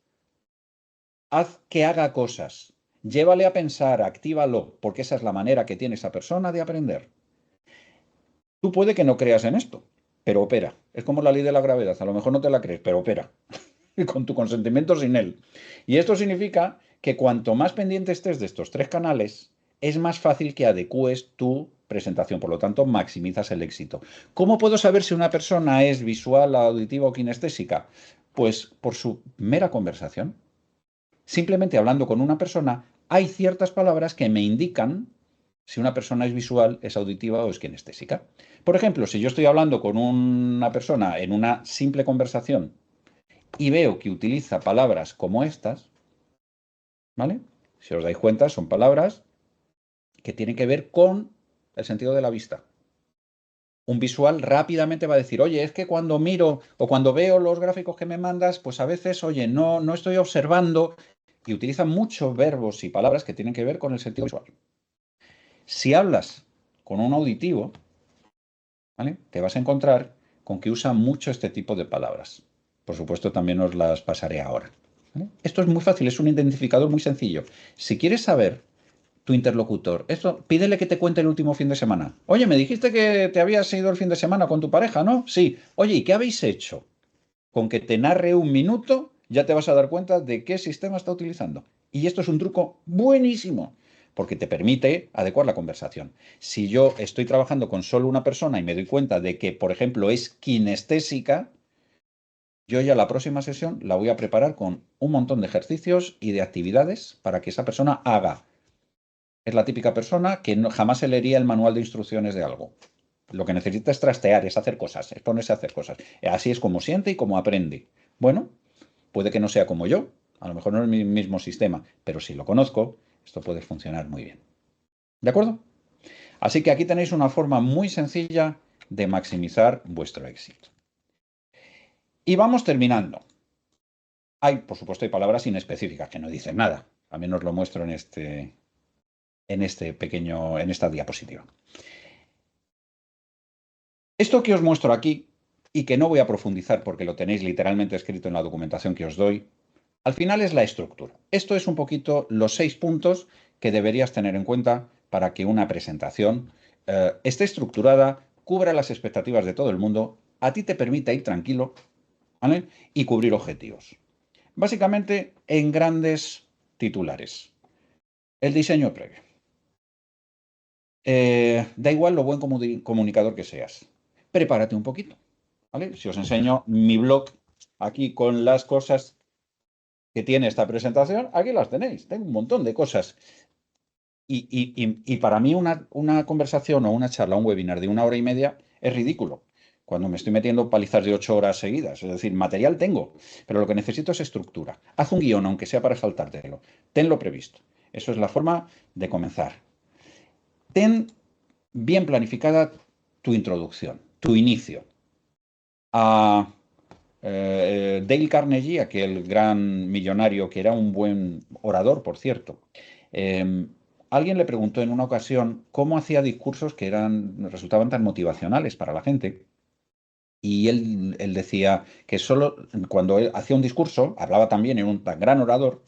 haz que haga cosas, llévale a pensar, actívalo, porque esa es la manera que tiene esa persona de aprender. Tú puede que no creas en esto, pero opera. Es como la ley de la gravedad, a lo mejor no te la crees, pero opera. Con tu consentimiento, sin él. Y esto significa que cuanto más pendiente estés de estos tres canales, es más fácil que adecúes tu presentación, por lo tanto, maximizas el éxito. ¿Cómo puedo saber si una persona es visual, auditiva o kinestésica? Pues por su mera conversación. Simplemente hablando con una persona, hay ciertas palabras que me indican si una persona es visual, es auditiva o es kinestésica. Por ejemplo, si yo estoy hablando con una persona en una simple conversación y veo que utiliza palabras como estas, ¿vale? Si os dais cuenta, son palabras que tienen que ver con el sentido de la vista. Un visual rápidamente va a decir, oye, es que cuando miro o cuando veo los gráficos que me mandas, pues a veces, oye, no estoy observando, y utilizan muchos verbos y palabras que tienen que ver con el sentido visual. Si hablas con un auditivo, ¿vale?, te vas a encontrar con que usa mucho este tipo de palabras. Por supuesto, también os las pasaré ahora. ¿Vale? Esto es muy fácil, es un identificador muy sencillo. Si quieres saber tu interlocutor, esto, pídele que te cuente el último fin de semana. Oye, me dijiste que te habías ido el fin de semana con tu pareja, ¿no? Sí. Oye, ¿y qué habéis hecho? Con que te narre un minuto, ya te vas a dar cuenta de qué sistema está utilizando. Y esto es un truco buenísimo, porque te permite adecuar la conversación. Si yo estoy trabajando con solo una persona y me doy cuenta de que, por ejemplo, es kinestésica, yo ya la próxima sesión la voy a preparar con un montón de ejercicios y de actividades para que esa persona haga. Es la típica persona que jamás se leería el manual de instrucciones de algo. Lo que necesita es trastear, es hacer cosas, es ponerse a hacer cosas. Así es como siente y como aprende. Bueno, puede que no sea como yo, a lo mejor no es mi mismo sistema, pero si lo conozco, esto puede funcionar muy bien. ¿De acuerdo? Así que aquí tenéis una forma muy sencilla de maximizar vuestro éxito. Y vamos terminando. Por supuesto, hay palabras inespecíficas que no dicen nada. También os lo muestro en esta diapositiva. Esto que os muestro aquí, y que no voy a profundizar porque lo tenéis literalmente escrito en la documentación que os doy, al final es la estructura. Esto es un poquito los 6 puntos que deberías tener en cuenta para que una presentación esté estructurada, cubra las expectativas de todo el mundo, a ti te permita ir tranquilo, ¿vale? Y cubrir objetivos. Básicamente, en grandes titulares. El diseño previo. Da igual lo buen comunicador que seas. Prepárate un poquito, ¿vale? Si os enseño mi blog aquí con las cosas que tiene esta presentación, aquí las tenéis. Tengo un montón de cosas. Y para mí una conversación o una charla, un webinar de 1 hora y media es ridículo. Cuando me estoy metiendo palizas de 8 horas seguidas. Es decir, material tengo, pero lo que necesito es estructura. Haz un guión, aunque sea para saltártelo. Tenlo previsto. Eso es la forma de comenzar. Ten bien planificada tu introducción, tu inicio. Dale Carnegie, aquel gran millonario que era un buen orador, por cierto, alguien le preguntó en una ocasión cómo hacía discursos que resultaban tan motivacionales para la gente. Y él decía que solo cuando él hacía un discurso, hablaba también en un tan gran orador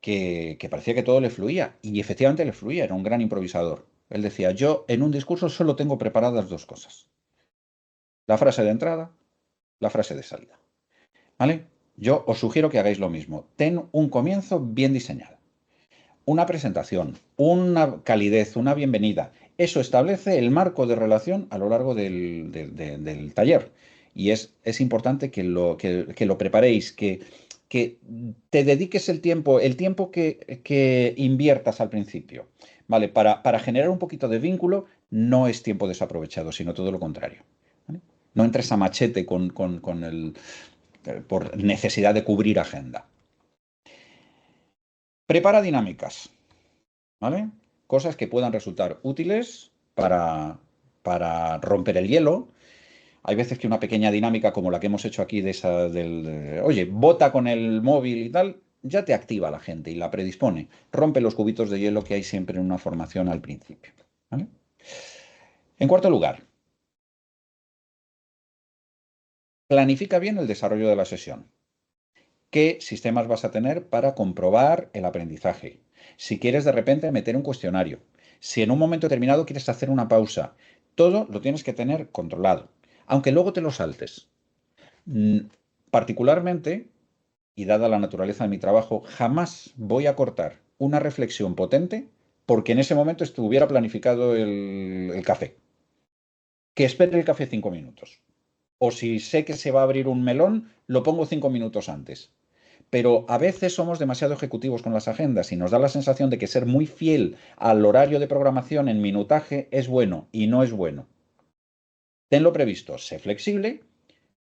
que parecía que todo le fluía. Y efectivamente le fluía, era un gran improvisador. Él decía, yo en un discurso solo tengo preparadas 2 cosas. La frase de entrada, la frase de salida. ¿Vale? Yo os sugiero que hagáis lo mismo. Ten un comienzo bien diseñado. Una presentación, una calidez, una bienvenida. Eso establece el marco de relación a lo largo del taller. Y es importante que lo preparéis, que te dediques el tiempo que inviertas al principio. ¿Vale? Para generar un poquito de vínculo no es tiempo desaprovechado, sino todo lo contrario. ¿Vale? No entres a machete por necesidad de cubrir agenda. Prepara dinámicas, ¿vale? Cosas que puedan resultar útiles para romper el hielo. Hay veces que una pequeña dinámica como la que hemos hecho aquí oye, bota con el móvil y tal, ya te activa a la gente y la predispone. Rompe los cubitos de hielo que hay siempre en una formación al principio, ¿vale? En cuarto lugar, planifica bien el desarrollo de la sesión. ¿Qué sistemas vas a tener para comprobar el aprendizaje? Si quieres de repente meter un cuestionario, si en un momento determinado quieres hacer una pausa, todo lo tienes que tener controlado, aunque luego te lo saltes. Particularmente, y dada la naturaleza de mi trabajo, jamás voy a cortar una reflexión potente porque en ese momento estuviera planificado el café. Que espere el café 5 minutos. O si sé que se va a abrir un melón, lo pongo 5 minutos antes. Pero a veces somos demasiado ejecutivos con las agendas y nos da la sensación de que ser muy fiel al horario de programación en minutaje es bueno y no es bueno. Tenlo previsto, sé flexible,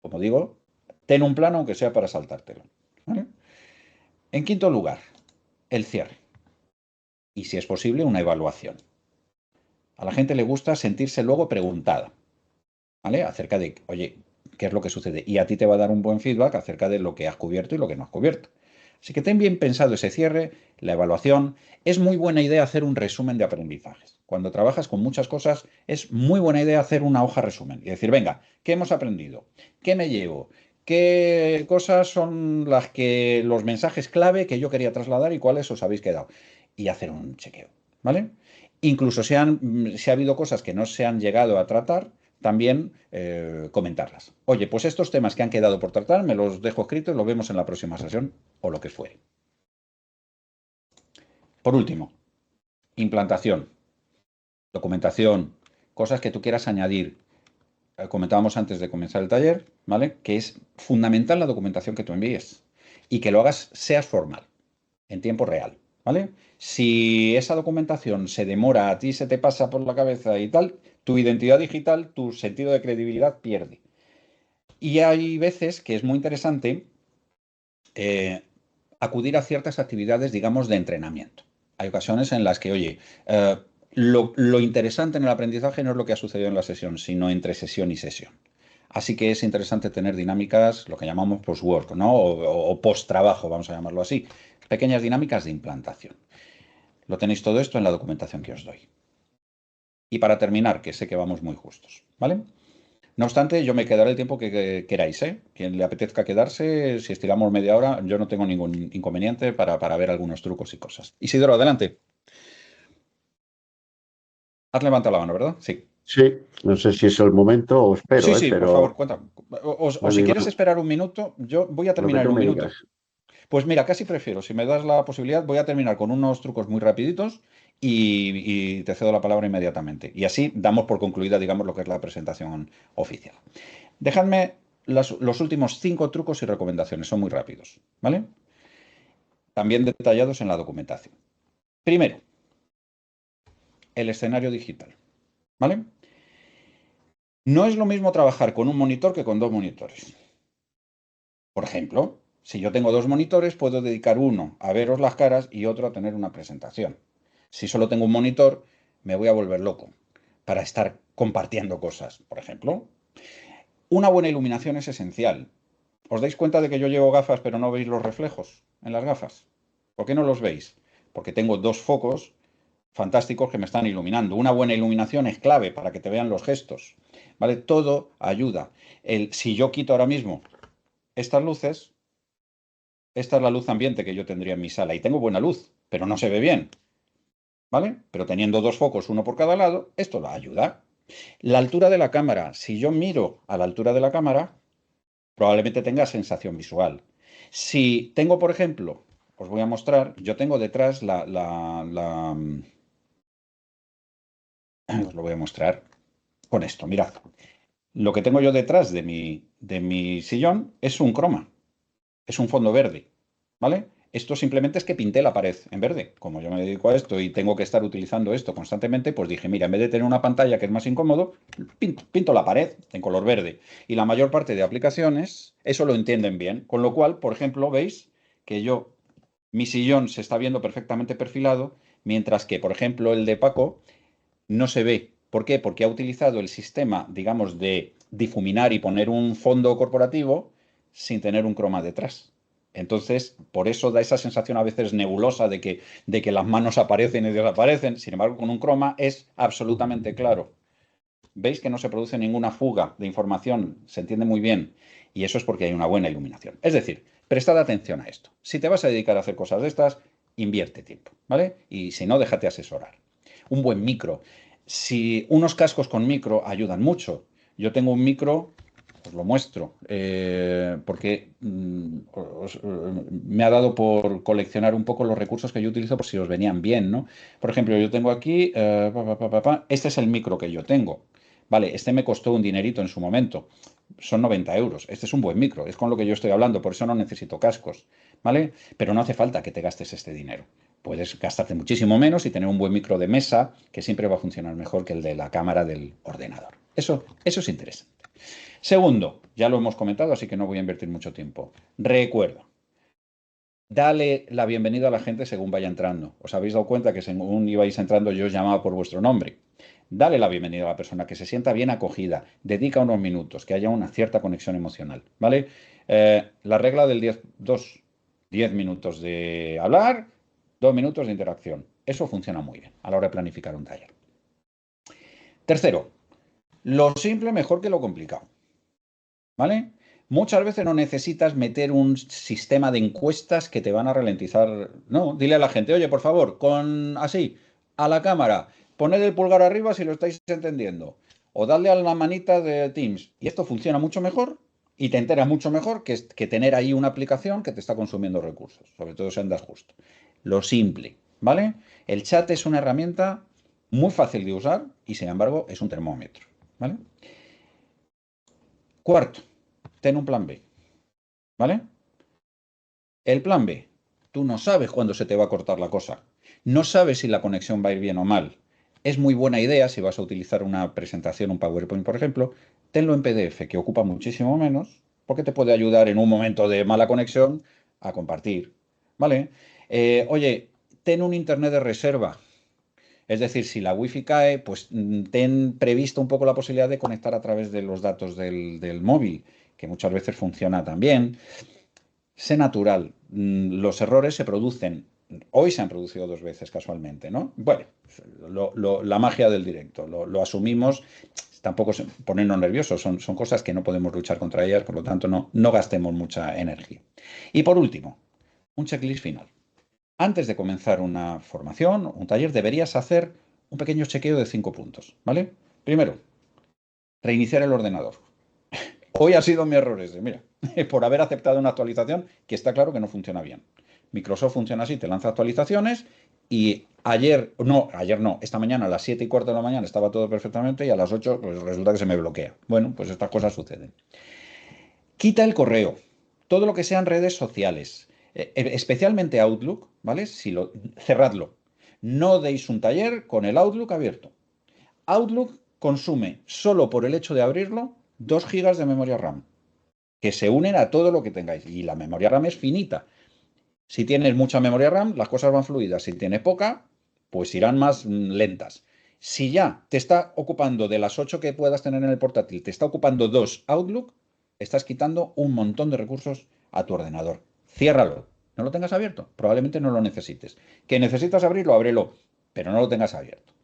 como digo, ten un plan aunque sea para saltártelo. ¿Vale? En quinto lugar, el cierre. Y si es posible, una evaluación. A la gente le gusta sentirse luego preguntada, ¿vale? Acerca de, oye, ¿qué es lo que sucede? Y a ti te va a dar un buen feedback acerca de lo que has cubierto y lo que no has cubierto. Así que ten bien pensado ese cierre, la evaluación. Es muy buena idea hacer un resumen de aprendizajes. cuando trabajas con muchas cosas, es muy buena idea hacer una hoja resumen y decir, venga, ¿qué hemos aprendido? ¿Qué me llevo? ¿Qué cosas son los mensajes clave que yo quería trasladar y cuáles os habéis quedado? Y hacer un chequeo, ¿vale? Incluso si ha habido cosas que no se han llegado a tratar, también comentarlas. Oye, pues estos temas que han quedado por tratar, me los dejo escritos y los vemos en la próxima sesión o lo que fuere. Por último, implantación, documentación, cosas que tú quieras añadir. Comentábamos antes de comenzar el taller, ¿vale? Que es fundamental la documentación que tú envíes y que lo hagas, seas formal, en tiempo real, ¿vale? Si esa documentación se demora, a ti se te pasa por la cabeza y tal, tu identidad digital, tu sentido de credibilidad pierde. Y hay veces que es muy interesante acudir a ciertas actividades, digamos, de entrenamiento. Hay ocasiones en las que, oye, lo interesante en el aprendizaje no es lo que ha sucedido en la sesión, sino entre sesión y sesión. Así que es interesante tener dinámicas, lo que llamamos post-work, ¿no? O post-trabajo, vamos a llamarlo así. Pequeñas dinámicas de implantación. Lo tenéis todo esto en la documentación que os doy. Y para terminar, que sé que vamos muy justos, ¿vale? No obstante, yo me quedaré el tiempo que queráis, ¿eh? Quien le apetezca quedarse, si estiramos media hora, yo no tengo ningún inconveniente para ver algunos trucos y cosas. Isidoro, adelante. Has levantado la mano, ¿verdad? Sí. Sí, no sé si es el momento o espero, Sí, por pero favor, cuenta. O bueno, si quieres Iván, esperar un minuto, yo voy a lo que terminar en tú un me minuto. digas. Pues mira, casi prefiero, si me das la posibilidad, voy a terminar con unos trucos muy rapiditos y te cedo la palabra inmediatamente. Y así damos por concluida, digamos, lo que es la presentación oficial. Dejadme los últimos 5 trucos y recomendaciones, son muy rápidos, ¿vale? También detallados en la documentación. Primero, el escenario digital, ¿vale? No es lo mismo trabajar con un monitor que con 2 monitores. Por ejemplo, si yo tengo 2 monitores, puedo dedicar uno a veros las caras y otro a tener una presentación. Si solo tengo un monitor, me voy a volver loco para estar compartiendo cosas, por ejemplo. Una buena iluminación es esencial. ¿Os dais cuenta de que yo llevo gafas pero no veis los reflejos en las gafas? ¿Por qué no los veis? Porque tengo 2 focos fantásticos que me están iluminando. Una buena iluminación es clave para que te vean los gestos, ¿vale? Todo ayuda. Si yo quito ahora mismo estas luces, esta es la luz ambiente que yo tendría en mi sala y tengo buena luz, pero no se ve bien, ¿vale? Pero teniendo 2 focos, uno por cada lado, esto la ayuda. La altura de la cámara. Si yo miro a la altura de la cámara, probablemente tenga sensación visual. Si tengo, por ejemplo, os voy a mostrar, yo tengo detrás os lo voy a mostrar con esto, mirad. Lo que tengo yo detrás de mi sillón es un croma, es un fondo verde, ¿vale? Esto simplemente es que pinté la pared en verde. Como yo me dedico a esto y tengo que estar utilizando esto constantemente, pues dije, mira, en vez de tener una pantalla que es más incómodo, pinto la pared en color verde. Y la mayor parte de aplicaciones eso lo entienden bien. Con lo cual, por ejemplo, veis que mi sillón se está viendo perfectamente perfilado, mientras que, por ejemplo, el de Paco no se ve. ¿Por qué? Porque ha utilizado el sistema, digamos, de difuminar y poner un fondo corporativo sin tener un croma detrás. Entonces, por eso da esa sensación a veces nebulosa de que las manos aparecen y desaparecen. Sin embargo, con un croma es absolutamente claro. ¿Veis que no se produce ninguna fuga de información? Se entiende muy bien. Y eso es porque hay una buena iluminación. Es decir, prestad atención a esto. Si te vas a dedicar a hacer cosas de estas, invierte tiempo, ¿vale? Y si no, déjate asesorar. Un buen micro. Si unos cascos con micro ayudan mucho. Yo tengo un micro, os lo muestro, porque me ha dado por coleccionar un poco los recursos que yo utilizo por si os venían bien, ¿no? Por ejemplo, yo tengo aquí, este es el micro que yo tengo. Vale, este me costó un dinerito en su momento. Son 90 euros. Este es un buen micro, es con lo que yo estoy hablando, por eso no necesito cascos, ¿vale? Pero no hace falta que te gastes este dinero. Puedes gastarte muchísimo menos y tener un buen micro de mesa que siempre va a funcionar mejor que el de la cámara del ordenador. Eso es interesante. Segundo, ya lo hemos comentado, así que no voy a invertir mucho tiempo. Recuerda, dale la bienvenida a la gente según vaya entrando. ¿Os habéis dado cuenta que según ibais entrando yo os llamaba por vuestro nombre? Dale la bienvenida a la persona, que se sienta bien acogida, dedica unos minutos, que haya una cierta conexión emocional, ¿vale? La regla del 10 minutos de hablar, 2 minutos de interacción. Eso funciona muy bien a la hora de planificar un taller. Tercero, lo simple mejor que lo complicado. ¿Vale? Muchas veces no necesitas meter un sistema de encuestas que te van a ralentizar. No, dile a la gente, oye, por favor, así, a la cámara, poned el pulgar arriba si lo estáis entendiendo. O dadle a la manita de Teams. Y esto funciona mucho mejor y te enteras mucho mejor que tener ahí una aplicación que te está consumiendo recursos, sobre todo si andas justo. Lo simple, ¿vale? El chat es una herramienta muy fácil de usar y, sin embargo, es un termómetro, ¿vale? Cuarto, ten un plan B, ¿vale? El plan B, tú no sabes cuándo se te va a cortar la cosa, no sabes si la conexión va a ir bien o mal. Es muy buena idea si vas a utilizar una presentación, un PowerPoint, por ejemplo, tenlo en PDF, que ocupa muchísimo menos, porque te puede ayudar en un momento de mala conexión a compartir, ¿vale? Oye, ten un internet de reserva. Es decir, si la Wi-Fi cae, pues ten previsto un poco la posibilidad de conectar a través de los datos del móvil, que muchas veces funciona también. Sé natural. Los errores se producen. Hoy se han producido 2 veces casualmente, ¿no? Bueno, la magia del directo. Lo asumimos. Tampoco ponernos nerviosos. Son cosas que no podemos luchar contra ellas, por lo tanto no gastemos mucha energía. Y por último, un checklist final. Antes de comenzar una formación, un taller, deberías hacer un pequeño chequeo de 5 puntos, ¿vale? Primero, reiniciar el ordenador. Hoy ha sido mi error ese, mira, por haber aceptado una actualización que está claro que no funciona bien. Microsoft funciona así, te lanza actualizaciones y ayer no, esta mañana a las 7:15 de la mañana estaba todo perfectamente y a las 8 pues resulta que se me bloquea. Bueno, pues estas cosas suceden. Quita el correo, todo lo que sean redes sociales, especialmente Outlook, ¿vale? Cerradlo. No deis un taller con el Outlook abierto. Outlook consume, solo por el hecho de abrirlo, 2 GB de memoria RAM, que se unen a todo lo que tengáis. Y la memoria RAM es finita. Si tienes mucha memoria RAM, las cosas van fluidas. Si tienes poca, pues irán más lentas. Si ya te está ocupando de las 8 que puedas tener en el portátil, te está ocupando 2 Outlook, estás quitando un montón de recursos a tu ordenador. Ciérralo. No lo tengas abierto. Probablemente no lo necesites. ¿Que necesitas abrirlo? Ábrelo, pero no lo tengas abierto.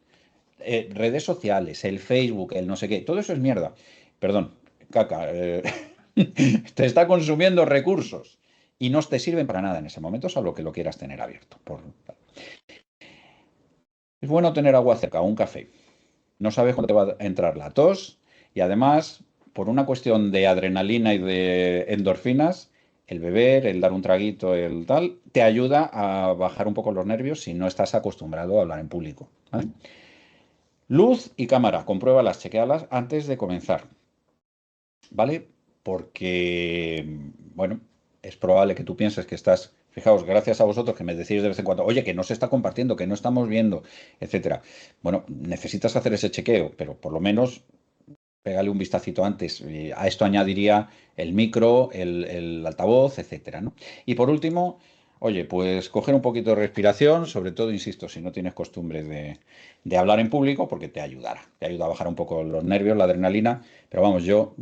Redes sociales, el Facebook, el no sé qué, todo eso es mierda. Perdón, caca. Te está consumiendo recursos y no te sirven para nada en ese momento, salvo que lo quieras tener abierto. Es bueno tener agua cerca, un café. No sabes cuándo te va a entrar la tos y además, por una cuestión de adrenalina y de endorfinas, el beber, el dar un traguito, el tal, te ayuda a bajar un poco los nervios si no estás acostumbrado a hablar en público, ¿vale? Luz y cámara, compruébalas, chequéalas antes de comenzar, ¿vale? Porque, bueno, es probable que tú pienses que estás, fijaos, gracias a vosotros que me decís de vez en cuando, oye, que no se está compartiendo, que no estamos viendo, etcétera. Bueno, necesitas hacer ese chequeo, pero por lo menos pégale un vistacito antes. A esto añadiría el micro, el altavoz, etcétera, ¿no? Y por último, oye, pues coger un poquito de respiración, sobre todo, insisto, si no tienes costumbre de hablar en público, porque te ayudará. Te ayuda a bajar un poco los nervios, la adrenalina. Pero vamos, yo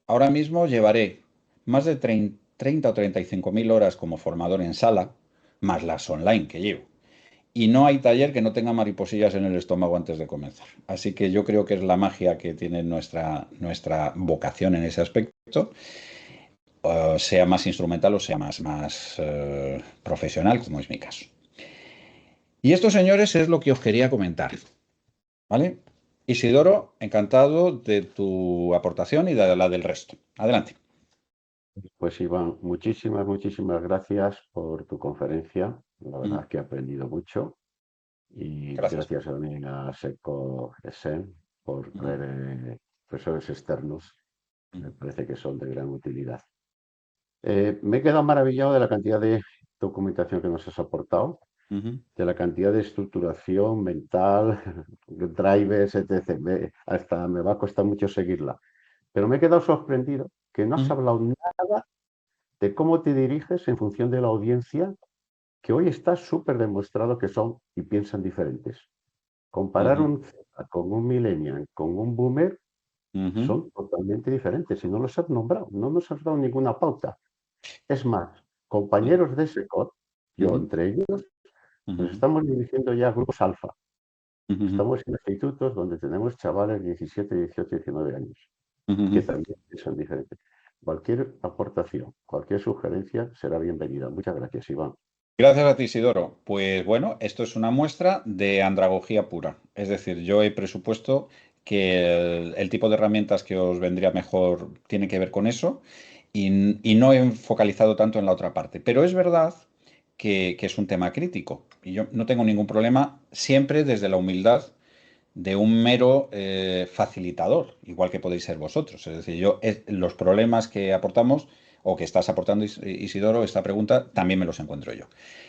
ahora mismo llevaré más de 30 o 35.000 horas como formador en sala, más las online que llevo. Y no hay taller que no tenga mariposillas en el estómago antes de comenzar. Así que yo creo que es la magia que tiene nuestra vocación en ese aspecto, sea más instrumental o sea más profesional, como es mi caso. Y esto, señores, es lo que os quería comentar. ¿Vale? Isidoro, encantado de tu aportación y de la del resto. Adelante. Pues Iván, muchísimas gracias por tu conferencia. La verdad es que he aprendido mucho. Y Gracias. gracias también a Seco Esen por traer profesores externos. Me parece que son de gran utilidad. Me he quedado maravillado de la cantidad de documentación que nos has aportado, de la cantidad de estructuración mental, drivers, etc. Hasta me va a costar mucho seguirla. Pero me he quedado sorprendido que no has hablado nada de cómo te diriges en función de la audiencia, que hoy está súper demostrado que son y piensan diferentes. Comparar un Z con un millennial, con un boomer, son totalmente diferentes y no los has nombrado, no nos has dado ninguna pauta. Es más, compañeros de SECOT, yo entre ellos, nos estamos dirigiendo ya a grupos alfa. Estamos en institutos donde tenemos chavales de 17, 18, 19 años, que también son diferentes. Cualquier aportación, cualquier sugerencia será bienvenida. Muchas gracias, Iván. Gracias a ti, Isidoro. Pues bueno, esto es una muestra de andragogía pura. Es decir, yo he presupuesto que el tipo de herramientas que os vendría mejor tiene que ver con eso y no he focalizado tanto en la otra parte. Pero es verdad que es un tema crítico y yo no tengo ningún problema siempre desde la humildad de un mero facilitador, igual que podéis ser vosotros. Es decir, los problemas que aportamos o que estás aportando, Isidoro, esta pregunta, también me los encuentro yo.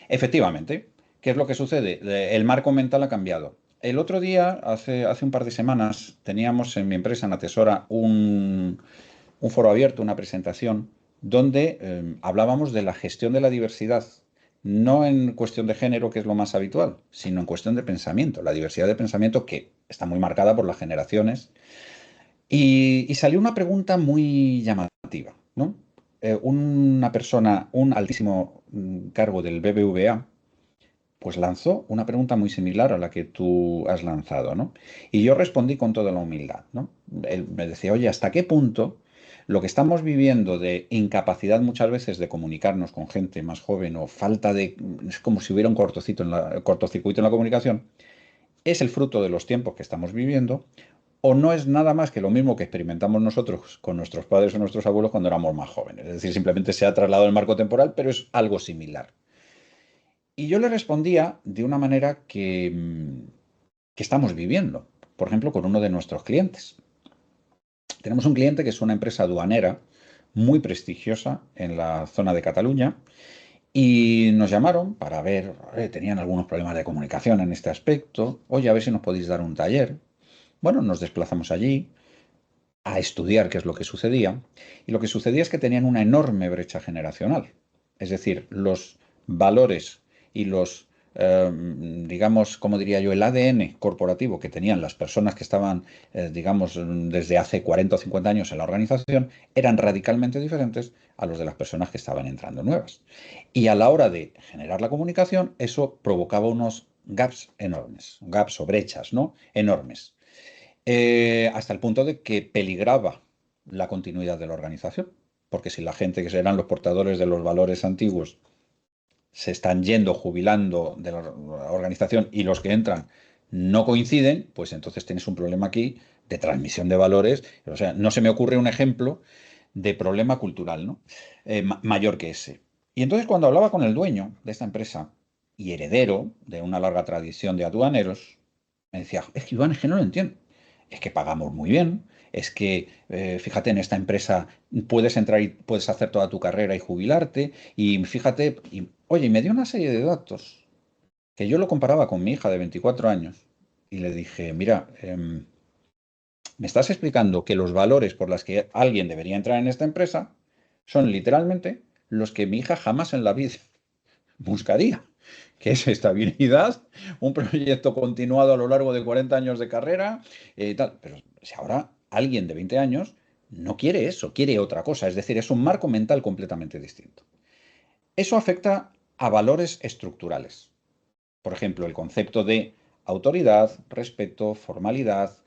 Efectivamente, ¿qué es lo que sucede? El marco mental ha cambiado. El otro día, hace un par de semanas, teníamos en mi empresa, en Atesora, un foro abierto, una presentación, donde hablábamos de la gestión de la diversidad, no en cuestión de género, que es lo más habitual, sino en cuestión de pensamiento, la diversidad de pensamiento que está muy marcada por las generaciones. Y salió una pregunta muy llamativa, ¿no? Una persona, un altísimo cargo del BBVA, pues lanzó una pregunta muy similar a la que tú has lanzado, ¿no? Y yo respondí con toda la humildad, ¿no? Él me decía, oye, ¿hasta qué punto lo que estamos viviendo de incapacidad muchas veces de comunicarnos con gente más joven o falta de... es como si hubiera un cortocircuito en la comunicación, es el fruto de los tiempos que estamos viviendo o no es nada más que lo mismo que experimentamos nosotros con nuestros padres o nuestros abuelos cuando éramos más jóvenes? Es decir, simplemente se ha trasladado el marco temporal, pero es algo similar. Y yo le respondía de una manera que estamos viviendo, por ejemplo, con uno de nuestros clientes. Tenemos un cliente que es una empresa aduanera muy prestigiosa en la zona de Cataluña y nos llamaron para ver, tenían algunos problemas de comunicación en este aspecto, oye, a ver si nos podéis dar un taller. Bueno, nos desplazamos allí a estudiar qué es lo que sucedía y lo que sucedía es que tenían una enorme brecha generacional. Es decir, los valores y los, digamos, como diría yo, el ADN corporativo que tenían las personas que estaban, digamos, desde hace 40 o 50 años en la organización, eran radicalmente diferentes a los de las personas que estaban entrando nuevas. Y a la hora de generar la comunicación, eso provocaba unos gaps enormes, gaps o brechas, ¿no? Enormes. Hasta el punto de que peligraba la continuidad de la organización. Porque si la gente que eran los portadores de los valores antiguos se están yendo, jubilando de la organización y los que entran no coinciden, pues entonces tienes un problema aquí de transmisión de valores. O sea, no se me ocurre un ejemplo de problema cultural, ¿no? Mayor que ese. Y entonces cuando hablaba con el dueño de esta empresa y heredero de una larga tradición de aduaneros, me decía, es que Iván, es que no lo entiendo. Es que pagamos muy bien, es que, fíjate, en esta empresa puedes entrar y puedes hacer toda tu carrera y jubilarte, y fíjate, y, oye, y me dio una serie de datos que yo lo comparaba con mi hija de 24 años y le dije, mira, me estás explicando que los valores por los que alguien debería entrar en esta empresa son literalmente los que mi hija jamás en la vida buscaría, que es estabilidad, un proyecto continuado a lo largo de 40 años de carrera, tal. Pero si ahora alguien de 20 años no quiere eso, quiere otra cosa, es decir, es un marco mental completamente distinto. Eso afecta a valores estructurales. Por ejemplo, el concepto de autoridad, respeto, formalidad,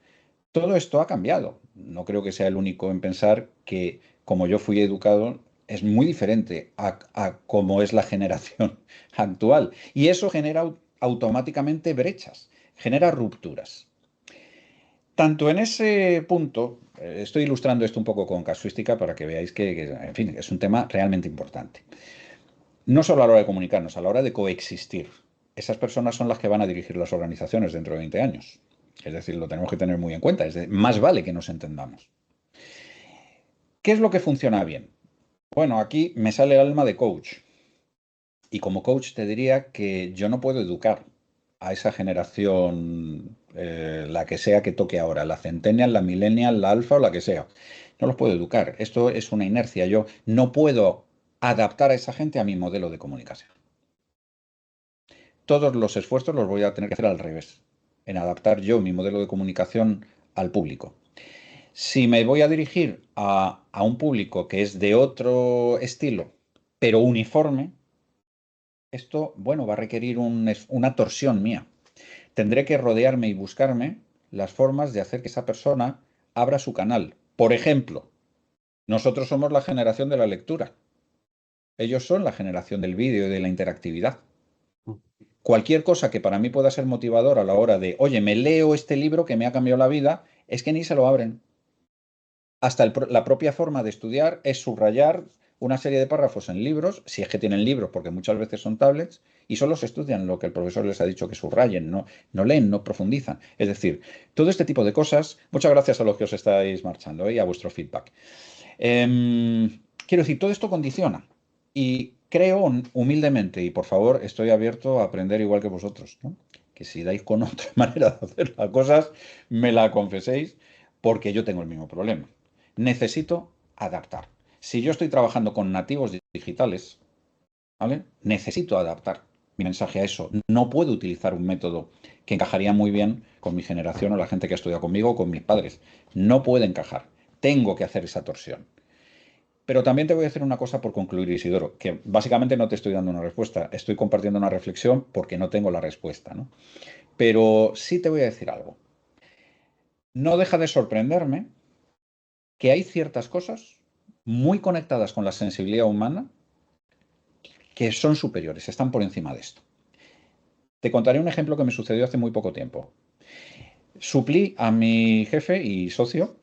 todo esto ha cambiado. No creo que sea el único en pensar que, como yo fui educado, es muy diferente a cómo es la generación actual. Y eso genera automáticamente brechas, genera rupturas. Tanto en ese punto, estoy ilustrando esto un poco con casuística para que veáis en fin, es un tema realmente importante. No solo a la hora de comunicarnos, a la hora de coexistir. Esas personas son las que van a dirigir las organizaciones dentro de 20 años. Es decir, lo tenemos que tener muy en cuenta. Más vale que nos entendamos. ¿Qué es lo que funciona bien? Bueno, aquí me sale el alma de coach. Y como coach te diría que yo no puedo educar a esa generación, la que sea que toque ahora, la centennial, la millennial, la alfa o la que sea. No los puedo educar. Esto es una inercia. Yo no puedo adaptar a esa gente a mi modelo de comunicación. Todos los esfuerzos los voy a tener que hacer al revés, en adaptar yo mi modelo de comunicación al público. Si me voy a dirigir a un público que es de otro estilo, pero uniforme, esto, bueno, va a requerir una torsión mía. tendré que rodearme y buscarme las formas de hacer que esa persona abra su canal. Por ejemplo, nosotros somos la generación de la lectura. Ellos son la generación del vídeo y de la interactividad. Cualquier cosa que para mí pueda ser motivador a la hora de, oye, me leo este libro que me ha cambiado la vida, es que ni se lo abren. Hasta la propia forma de estudiar es subrayar una serie de párrafos en libros, si es que tienen libros, porque muchas veces son tablets, y solo se estudian lo que el profesor les ha dicho que subrayen, no leen, no profundizan. Es decir, todo este tipo de cosas, muchas gracias a los que os estáis marchando y a vuestro feedback. Quiero decir, todo esto condiciona. Y creo humildemente, y por favor, estoy abierto a aprender igual que vosotros, ¿no? Que si dais con otra manera de hacer las cosas, me la confeséis, porque yo tengo el mismo problema. Necesito adaptar. Si yo estoy trabajando con nativos digitales, ¿vale? Necesito adaptar mi mensaje a eso. No puedo utilizar un método que encajaría muy bien con mi generación o la gente que estudia conmigo o con mis padres. No puede encajar. Tengo que hacer esa torsión. Pero también te voy a decir una cosa por concluir, Isidoro, que básicamente no te estoy dando una respuesta, estoy compartiendo una reflexión porque no tengo la respuesta, ¿no? Pero sí te voy a decir algo. No deja de sorprenderme que hay ciertas cosas muy conectadas con la sensibilidad humana que son superiores, están por encima de esto. Te contaré un ejemplo que me sucedió hace muy poco tiempo. Suplí a mi jefe y socio,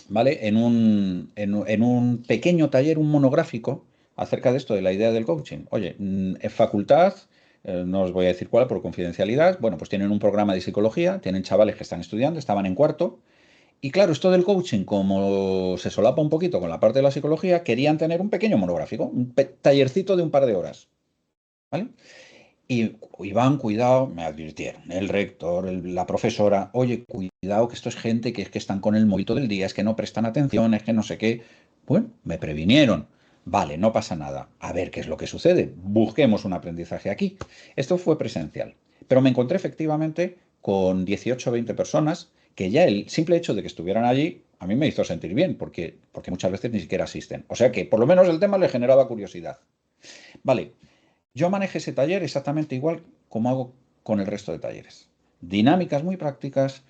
¿vale? En un pequeño taller, un monográfico, acerca de esto, de la idea del coaching. Oye, en facultad, no os voy a decir cuál por confidencialidad, bueno, pues tienen un programa de psicología, tienen chavales que están estudiando, estaban en cuarto, y claro, esto del coaching, como se solapa un poquito con la parte de la psicología, querían tener un pequeño monográfico, un tallercito de un par de horas, ¿vale? Y Iván, cuidado, me advirtieron, el rector, la profesora, oye, cuidado que esto es gente que es que están con el móvil todo el día, es que no prestan atención, es que no sé qué. Bueno, me previnieron. Vale, no pasa nada. A ver qué es lo que sucede. Busquemos un aprendizaje aquí. Esto fue presencial. Pero me encontré efectivamente con 18 o 20 personas que ya el simple hecho de que estuvieran allí a mí me hizo sentir bien, porque muchas veces ni siquiera asisten. O sea que por lo menos el tema le generaba curiosidad. Vale, yo manejé ese taller exactamente igual como hago con el resto de talleres. Dinámicas muy prácticas,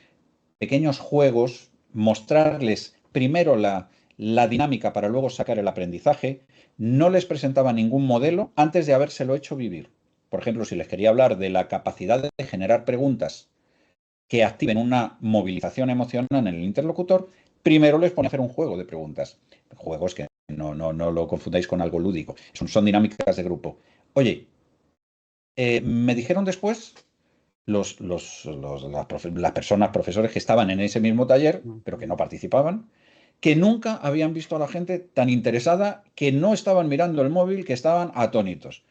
pequeños juegos, mostrarles primero la dinámica para luego sacar el aprendizaje. No les presentaba ningún modelo antes de habérselo hecho vivir. Por ejemplo, si les quería hablar de la capacidad de generar preguntas que activen una movilización emocional en el interlocutor, primero les ponía a hacer un juego de preguntas. Juegos que no lo confundáis con algo lúdico. Son dinámicas de grupo. Oye, me dijeron después las personas, profesores que estaban en ese mismo taller, pero que no participaban, que nunca habían visto a la gente tan interesada, que no estaban mirando el móvil, que estaban atónitos.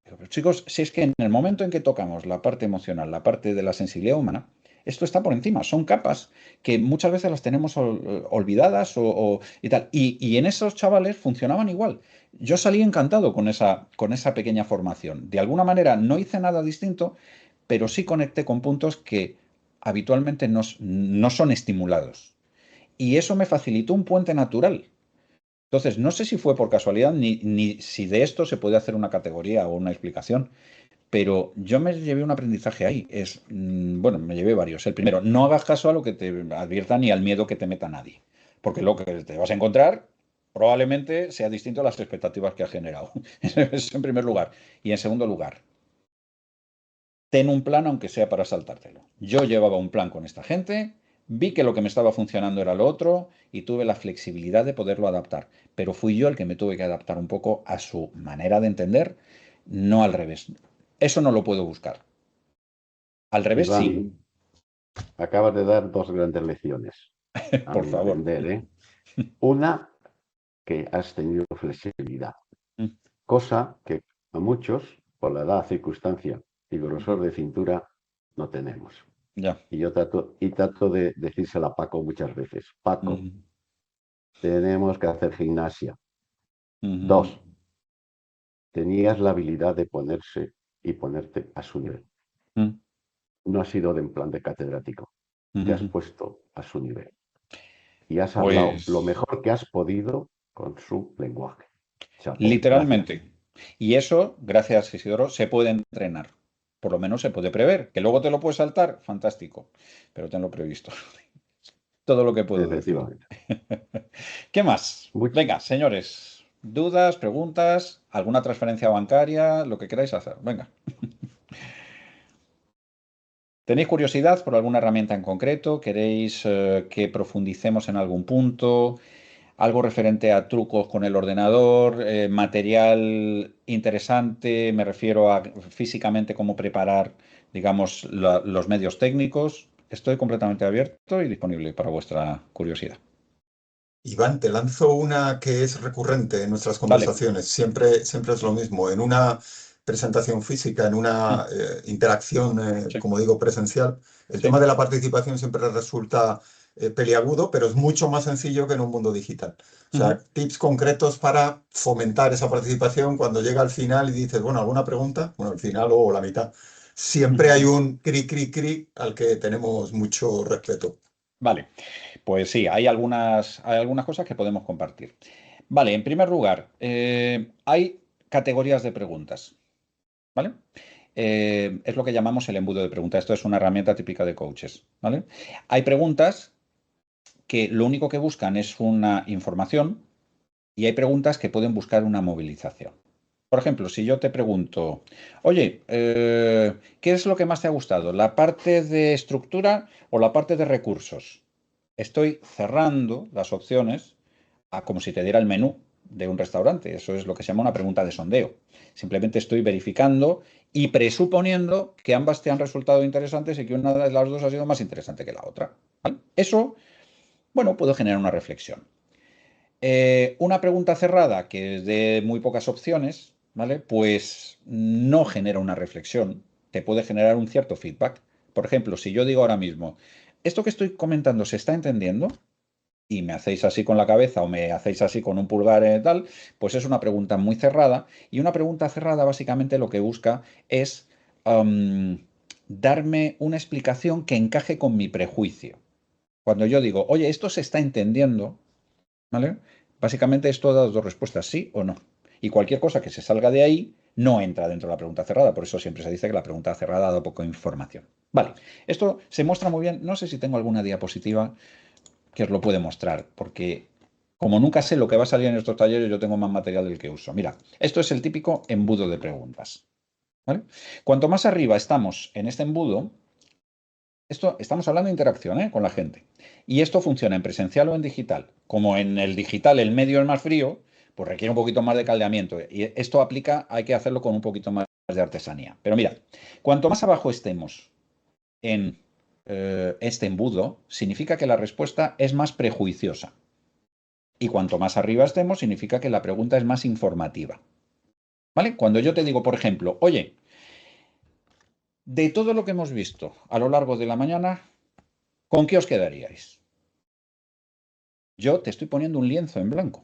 Pero chicos, si es que en el momento en que tocamos la parte emocional, la parte de la sensibilidad humana, esto está por encima, son capas que muchas veces las tenemos olvidadas y tal. Y en esos chavales funcionaban igual. Yo salí encantado con esa pequeña formación. De alguna manera no hice nada distinto, pero sí conecté con puntos que habitualmente no son estimulados. Y eso me facilitó un puente natural. Entonces, no sé si fue por casualidad ni si de esto se puede hacer una categoría o una explicación, pero yo me llevé un aprendizaje ahí. Bueno, me llevé varios. El primero, no hagas caso a lo que te advierta ni al miedo que te meta nadie, porque lo que te vas a encontrar probablemente sea distinto a las expectativas que has generado. Eso en primer lugar. Y en segundo lugar, ten un plan aunque sea para saltártelo. Yo llevaba un plan con esta gente, vi que lo que me estaba funcionando era lo otro y tuve la flexibilidad de poderlo adaptar. Pero fui yo el que me tuve que adaptar un poco a su manera de entender, no al revés. Eso no lo puedo buscar. Al revés, Iván, sí. acabas de dar dos grandes lecciones, a Por mi favor. entender, ¿eh? Una, que has tenido flexibilidad, Mm. cosa que a muchos, por la edad, circunstancia y grosor de cintura, no tenemos. Ya. Y yo trato de decírselo a Paco muchas veces. Paco, Mm. tenemos que hacer gimnasia. Mm. Dos, tenías la habilidad de ponerte a su nivel. Mm. No has sido en plan de catedrático. Te has Mm. puesto a su nivel. Y has hablado lo Pues mejor que has podido con su lenguaje. Chapo, gracias. literalmente. Y eso, gracias Isidoro, se puede entrenar. Por lo menos se puede prever. Que luego te lo puedes saltar, fantástico. Pero tenlo previsto. Todo lo que puedo decir. Efectivamente. ¿Qué más? Muy- Venga, señores. ¿Dudas, preguntas? ¿Alguna transferencia bancaria? Lo que queráis hacer. Venga. ¿Tenéis curiosidad por alguna herramienta en concreto? ¿Queréis que profundicemos en algún punto? ¿Algo referente a trucos con el ordenador? ¿Material interesante? Me refiero a físicamente cómo preparar, digamos, los medios técnicos. Estoy completamente abierto y disponible para vuestra curiosidad. Iván, te lanzo una que es recurrente en nuestras Dale. conversaciones. Siempre es lo mismo. En una presentación física, en una interacción, Sí. como digo, presencial, el Sí. tema de la participación siempre resulta peliagudo, pero es mucho más sencillo que en un mundo digital. O sea, tips concretos para fomentar esa participación cuando llega al final y dices, bueno, ¿alguna pregunta? Bueno, al final o la mitad. Siempre hay un cri al que tenemos mucho respeto. Vale, pues sí, hay algunas cosas que podemos compartir. Vale, en primer lugar, hay categorías de preguntas, ¿vale? Es lo que llamamos el embudo de preguntas. Esto es una herramienta típica de coaches, ¿vale? Hay preguntas que lo único que buscan es una información y hay preguntas que pueden buscar una movilización. Por ejemplo, si yo te pregunto, oye, ¿qué es lo que más te ha gustado? ¿La parte de estructura o la parte de recursos? Estoy cerrando las opciones a como si te diera el menú de un restaurante. Eso es lo que se llama una pregunta de sondeo. Simplemente estoy verificando y presuponiendo que ambas te han resultado interesantes y que una de las dos ha sido más interesante que la otra. ¿Vale? Eso, bueno, puede generar una reflexión. Una pregunta cerrada que es de muy pocas opciones, ¿vale? Pues no genera una reflexión, te puede generar un cierto feedback. Por ejemplo, si yo digo ahora mismo, ¿esto que estoy comentando se está entendiendo? Y me hacéis así con la cabeza o me hacéis así con un pulgar tal, pues es una pregunta muy cerrada. Y una pregunta cerrada básicamente lo que busca es darme una explicación que encaje con mi prejuicio. Cuando yo digo, oye, esto se está entendiendo, ¿vale? Básicamente esto da dos respuestas, sí o no. Y cualquier cosa que se salga de ahí no entra dentro de la pregunta cerrada. Por eso siempre se dice que la pregunta cerrada da poco información. Vale, esto se muestra muy bien. No sé si tengo alguna diapositiva que os lo puede mostrar, porque como nunca sé lo que va a salir en estos talleres, yo tengo más material del que uso. Mira, esto es el típico embudo de preguntas, ¿vale? Cuanto más arriba estamos en este embudo, estamos hablando de interacción, con la gente. Y esto funciona en presencial o en digital. Como en el digital el medio es más frío, pues requiere un poquito más de caldeamiento. Y esto aplica, hay que hacerlo con un poquito más de artesanía. Pero mira, cuanto más abajo estemos en este embudo, significa que la respuesta es más prejuiciosa. Y cuanto más arriba estemos, significa que la pregunta es más informativa. ¿Vale? Cuando yo te digo, por ejemplo, oye, de todo lo que hemos visto a lo largo de la mañana, ¿con qué os quedaríais? Yo te estoy poniendo un lienzo en blanco,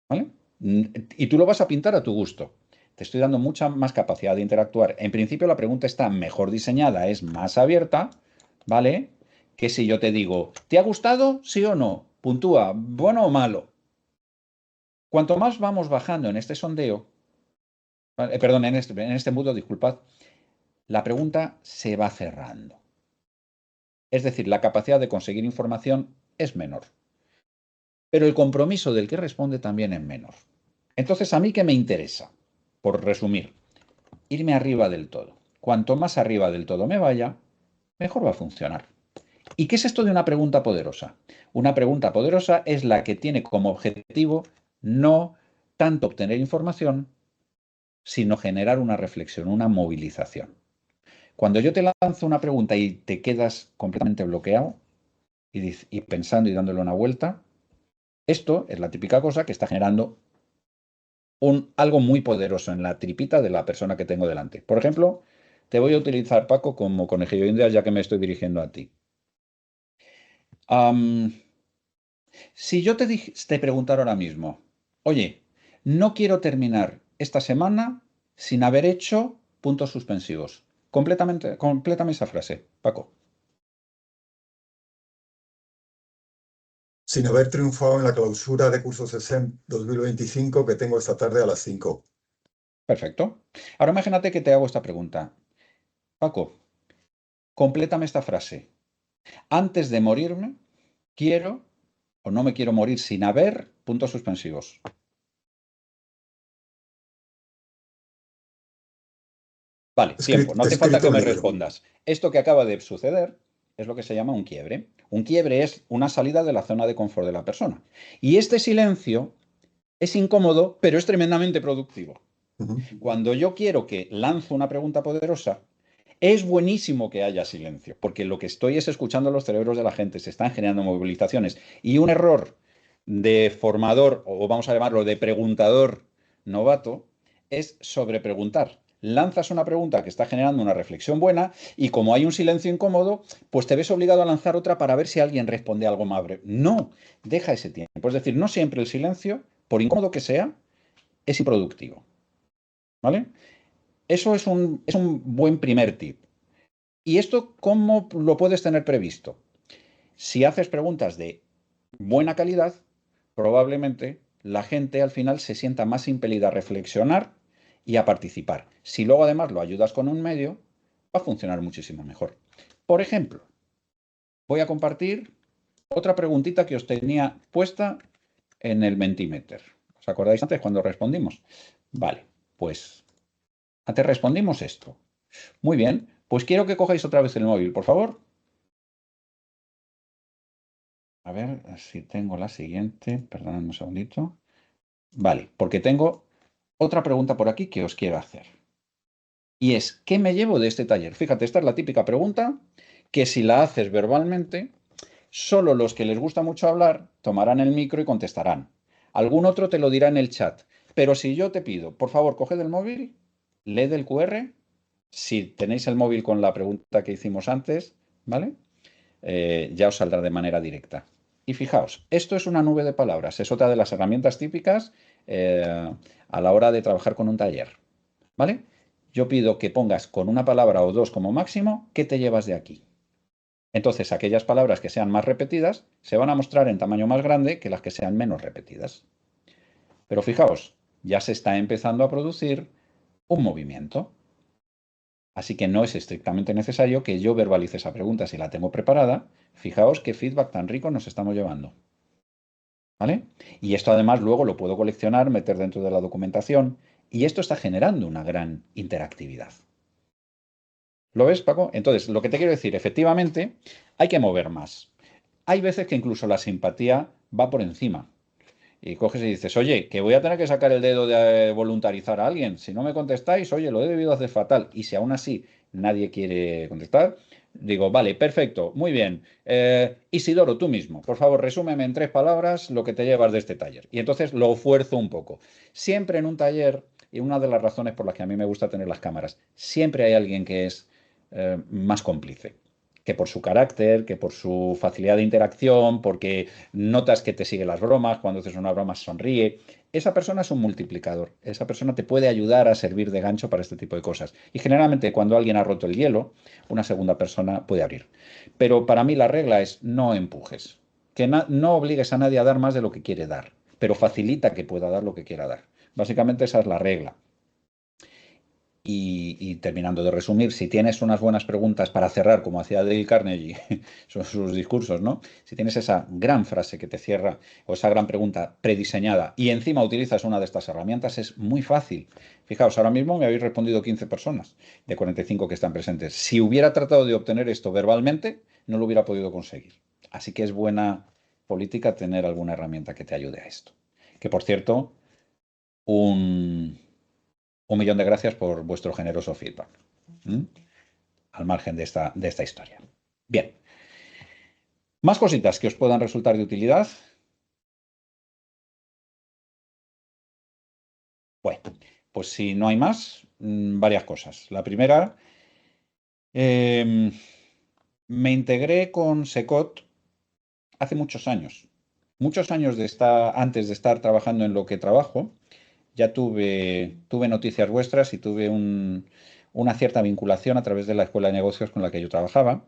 ¿vale? Y tú lo vas a pintar a tu gusto. Te estoy dando mucha más capacidad de interactuar. En principio la pregunta está mejor diseñada, es más abierta, ¿vale? Que si yo te digo, ¿te ha gustado? ¿Sí o no? Puntúa, bueno o malo. Cuanto más vamos bajando en este sondeo, perdón, en este embudo, disculpad, la pregunta se va cerrando. Es decir, la capacidad de conseguir información es menor. Pero el compromiso del que responde también es menor. Entonces, ¿a mí qué me interesa? Por resumir, irme arriba del todo. Cuanto más arriba del todo me vaya, mejor va a funcionar. ¿Y qué es esto de una pregunta poderosa? Una pregunta poderosa es la que tiene como objetivo no tanto obtener información, sino generar una reflexión, una movilización. Cuando yo te lanzo una pregunta y te quedas completamente bloqueado y pensando y dándole una vuelta, esto es la típica cosa que está generando algo muy poderoso en la tripita de la persona que tengo delante. Por ejemplo, te voy a utilizar, Paco, como conejillo de indias, ya que me estoy dirigiendo a ti. Si yo te preguntara ahora mismo, oye, no quiero terminar esta semana sin haber hecho puntos suspensivos. Complétame esa frase, Paco. Sin haber triunfado en la clausura de cursos ESEM 2025 que tengo esta tarde a las 5. Perfecto. Ahora imagínate que te hago esta pregunta. Paco, complétame esta frase. Antes de morirme, quiero o no me quiero morir sin haber puntos suspensivos. Vale, tiempo. No hace falta que me respondas. Esto que acaba de suceder es lo que se llama un quiebre. Un quiebre es una salida de la zona de confort de la persona. Y este silencio es incómodo, pero es tremendamente productivo. Cuando yo quiero que lance una pregunta poderosa, es buenísimo que haya silencio, porque lo que estoy es escuchando los cerebros de la gente, se están generando movilizaciones. Y un error de formador, o vamos a llamarlo de preguntador novato, es sobrepreguntar. Lanzas una pregunta que está generando una reflexión buena y como hay un silencio incómodo, pues te ves obligado a lanzar otra para ver si alguien responde algo más breve. No, deja ese tiempo. Es decir, no siempre el silencio, por incómodo que sea, es improductivo. ¿Vale? Eso es un buen primer tip. ¿Y esto cómo lo puedes tener previsto? Si haces preguntas de buena calidad, probablemente la gente al final se sienta más impelida a reflexionar y a participar. Si luego además lo ayudas con un medio, va a funcionar muchísimo mejor. Por ejemplo, voy a compartir otra preguntita que os tenía puesta en el Mentimeter. ¿Os acordáis antes cuando respondimos? Vale, pues antes respondimos esto. Muy bien, pues quiero que cojáis otra vez el móvil, por favor. A ver si tengo la siguiente. Perdonadme un segundito. Vale, porque tengo otra pregunta por aquí que os quiero hacer. Y es, ¿qué me llevo de este taller? Fíjate, esta es la típica pregunta que si la haces verbalmente, solo los que les gusta mucho hablar tomarán el micro y contestarán. Algún otro te lo dirá en el chat. Pero si yo te pido, por favor, coged el móvil, lee el QR. Si tenéis el móvil con la pregunta que hicimos antes, ¿vale? Ya os saldrá de manera directa. Y fijaos, esto es una nube de palabras, es otra de las herramientas típicas a la hora de trabajar con un taller. ¿Vale? Yo pido que pongas con una palabra o dos como máximo, ¿qué te llevas de aquí? Entonces, aquellas palabras que sean más repetidas se van a mostrar en tamaño más grande que las que sean menos repetidas. Pero fijaos, ya se está empezando a producir un movimiento. Así que no es estrictamente necesario que yo verbalice esa pregunta si la tengo preparada. Fijaos qué feedback tan rico nos estamos llevando. ¿Vale? Y esto además luego lo puedo coleccionar, meter dentro de la documentación y esto está generando una gran interactividad. ¿Lo ves, Paco? Entonces, lo que te quiero decir, efectivamente, hay que mover más. Hay veces que incluso la simpatía va por encima. Y coges y dices, oye, que voy a tener que sacar el dedo de voluntarizar a alguien. Si no me contestáis, oye, lo he debido hacer fatal. Y si aún así nadie quiere contestar, digo, vale, perfecto, muy bien. Isidoro, tú mismo, por favor, resúmeme en 3 palabras lo que te llevas de este taller. Y entonces lo fuerzo un poco. Siempre en un taller, y una de las razones por las que a mí me gusta tener las cámaras, siempre hay alguien que es más cómplice. Que por su carácter, que por su facilidad de interacción, porque notas que te sigue las bromas, cuando haces una broma sonríe. Esa persona es un multiplicador. Esa persona te puede ayudar a servir de gancho para este tipo de cosas. Y generalmente cuando alguien ha roto el hielo, una segunda persona puede abrir. Pero para mí la regla es no empujes. Que no obligues a nadie a dar más de lo que quiere dar, pero facilita que pueda dar lo que quiera dar. Básicamente esa es la regla. Y terminando de resumir, si tienes unas buenas preguntas para cerrar, como hacía Dale Carnegie, sus discursos, ¿no? Si tienes esa gran frase que te cierra o esa gran pregunta prediseñada y encima utilizas una de estas herramientas, es muy fácil. Fijaos, ahora mismo me habéis respondido 15 personas de 45 que están presentes. Si hubiera tratado de obtener esto verbalmente, no lo hubiera podido conseguir. Así que es buena política tener alguna herramienta que te ayude a esto. Que, por cierto, un millón de gracias por vuestro generoso feedback. Al margen de esta historia. Bien. Más cositas que os puedan resultar de utilidad. Bueno, pues si no hay más, varias cosas. La primera, me integré con Secot hace muchos años. Muchos años antes de estar trabajando en lo que trabajo, ya tuve noticias vuestras y tuve una cierta vinculación a través de la escuela de negocios con la que yo trabajaba.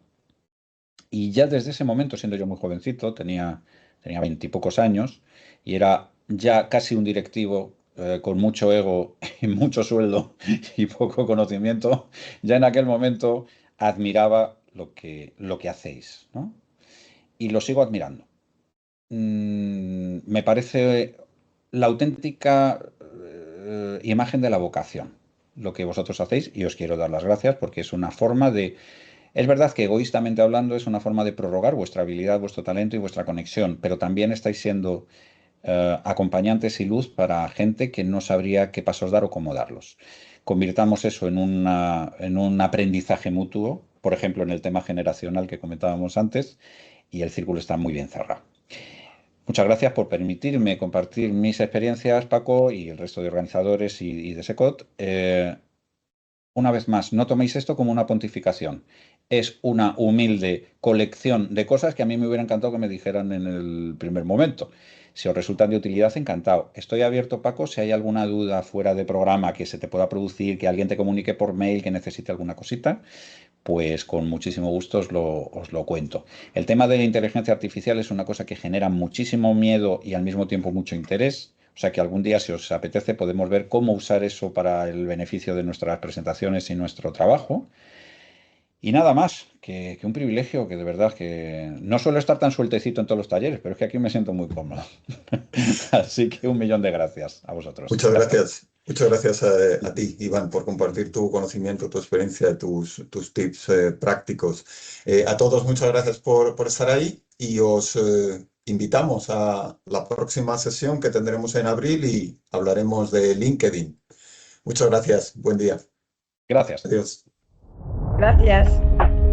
Y ya desde ese momento, siendo yo muy jovencito, tenía 20 y pocos años, y era ya casi un directivo con mucho ego y mucho sueldo y poco conocimiento, ya en aquel momento admiraba lo que hacéis, ¿no? Y lo sigo admirando. Me parece la auténtica imagen de la vocación, lo que vosotros hacéis, y os quiero dar las gracias porque es una forma de... Es verdad que egoístamente hablando es una forma de prorrogar vuestra habilidad, vuestro talento y vuestra conexión, pero también estáis siendo acompañantes y luz para gente que no sabría qué pasos dar o cómo darlos. Convirtamos eso en un aprendizaje mutuo, por ejemplo, en el tema generacional que comentábamos antes, y el círculo está muy bien cerrado. Muchas gracias por permitirme compartir mis experiencias, Paco, y el resto de organizadores y de SECOT. Una vez más, no toméis esto como una pontificación. Es una humilde colección de cosas que a mí me hubiera encantado que me dijeran en el primer momento. Si os resultan de utilidad, encantado. Estoy abierto, Paco, si hay alguna duda fuera de programa que se te pueda producir, que alguien te comunique por mail, que necesite alguna cosita, pues con muchísimo gusto os lo cuento. El tema de la inteligencia artificial es una cosa que genera muchísimo miedo y al mismo tiempo mucho interés. O sea que algún día, si os apetece, podemos ver cómo usar eso para el beneficio de nuestras presentaciones y nuestro trabajo. Y nada más, que un privilegio, que de verdad que no suelo estar tan sueltecito en todos los talleres, pero es que aquí me siento muy cómodo. Así que 1.000.000 de gracias a vosotros. Muchas gracias. Muchas gracias a ti, Iván, por compartir tu conocimiento, tu experiencia, tus tips prácticos. A todos, muchas gracias por estar ahí y os invitamos a la próxima sesión que tendremos en abril y hablaremos de LinkedIn. Muchas gracias. Buen día. Gracias. Adiós. Gracias.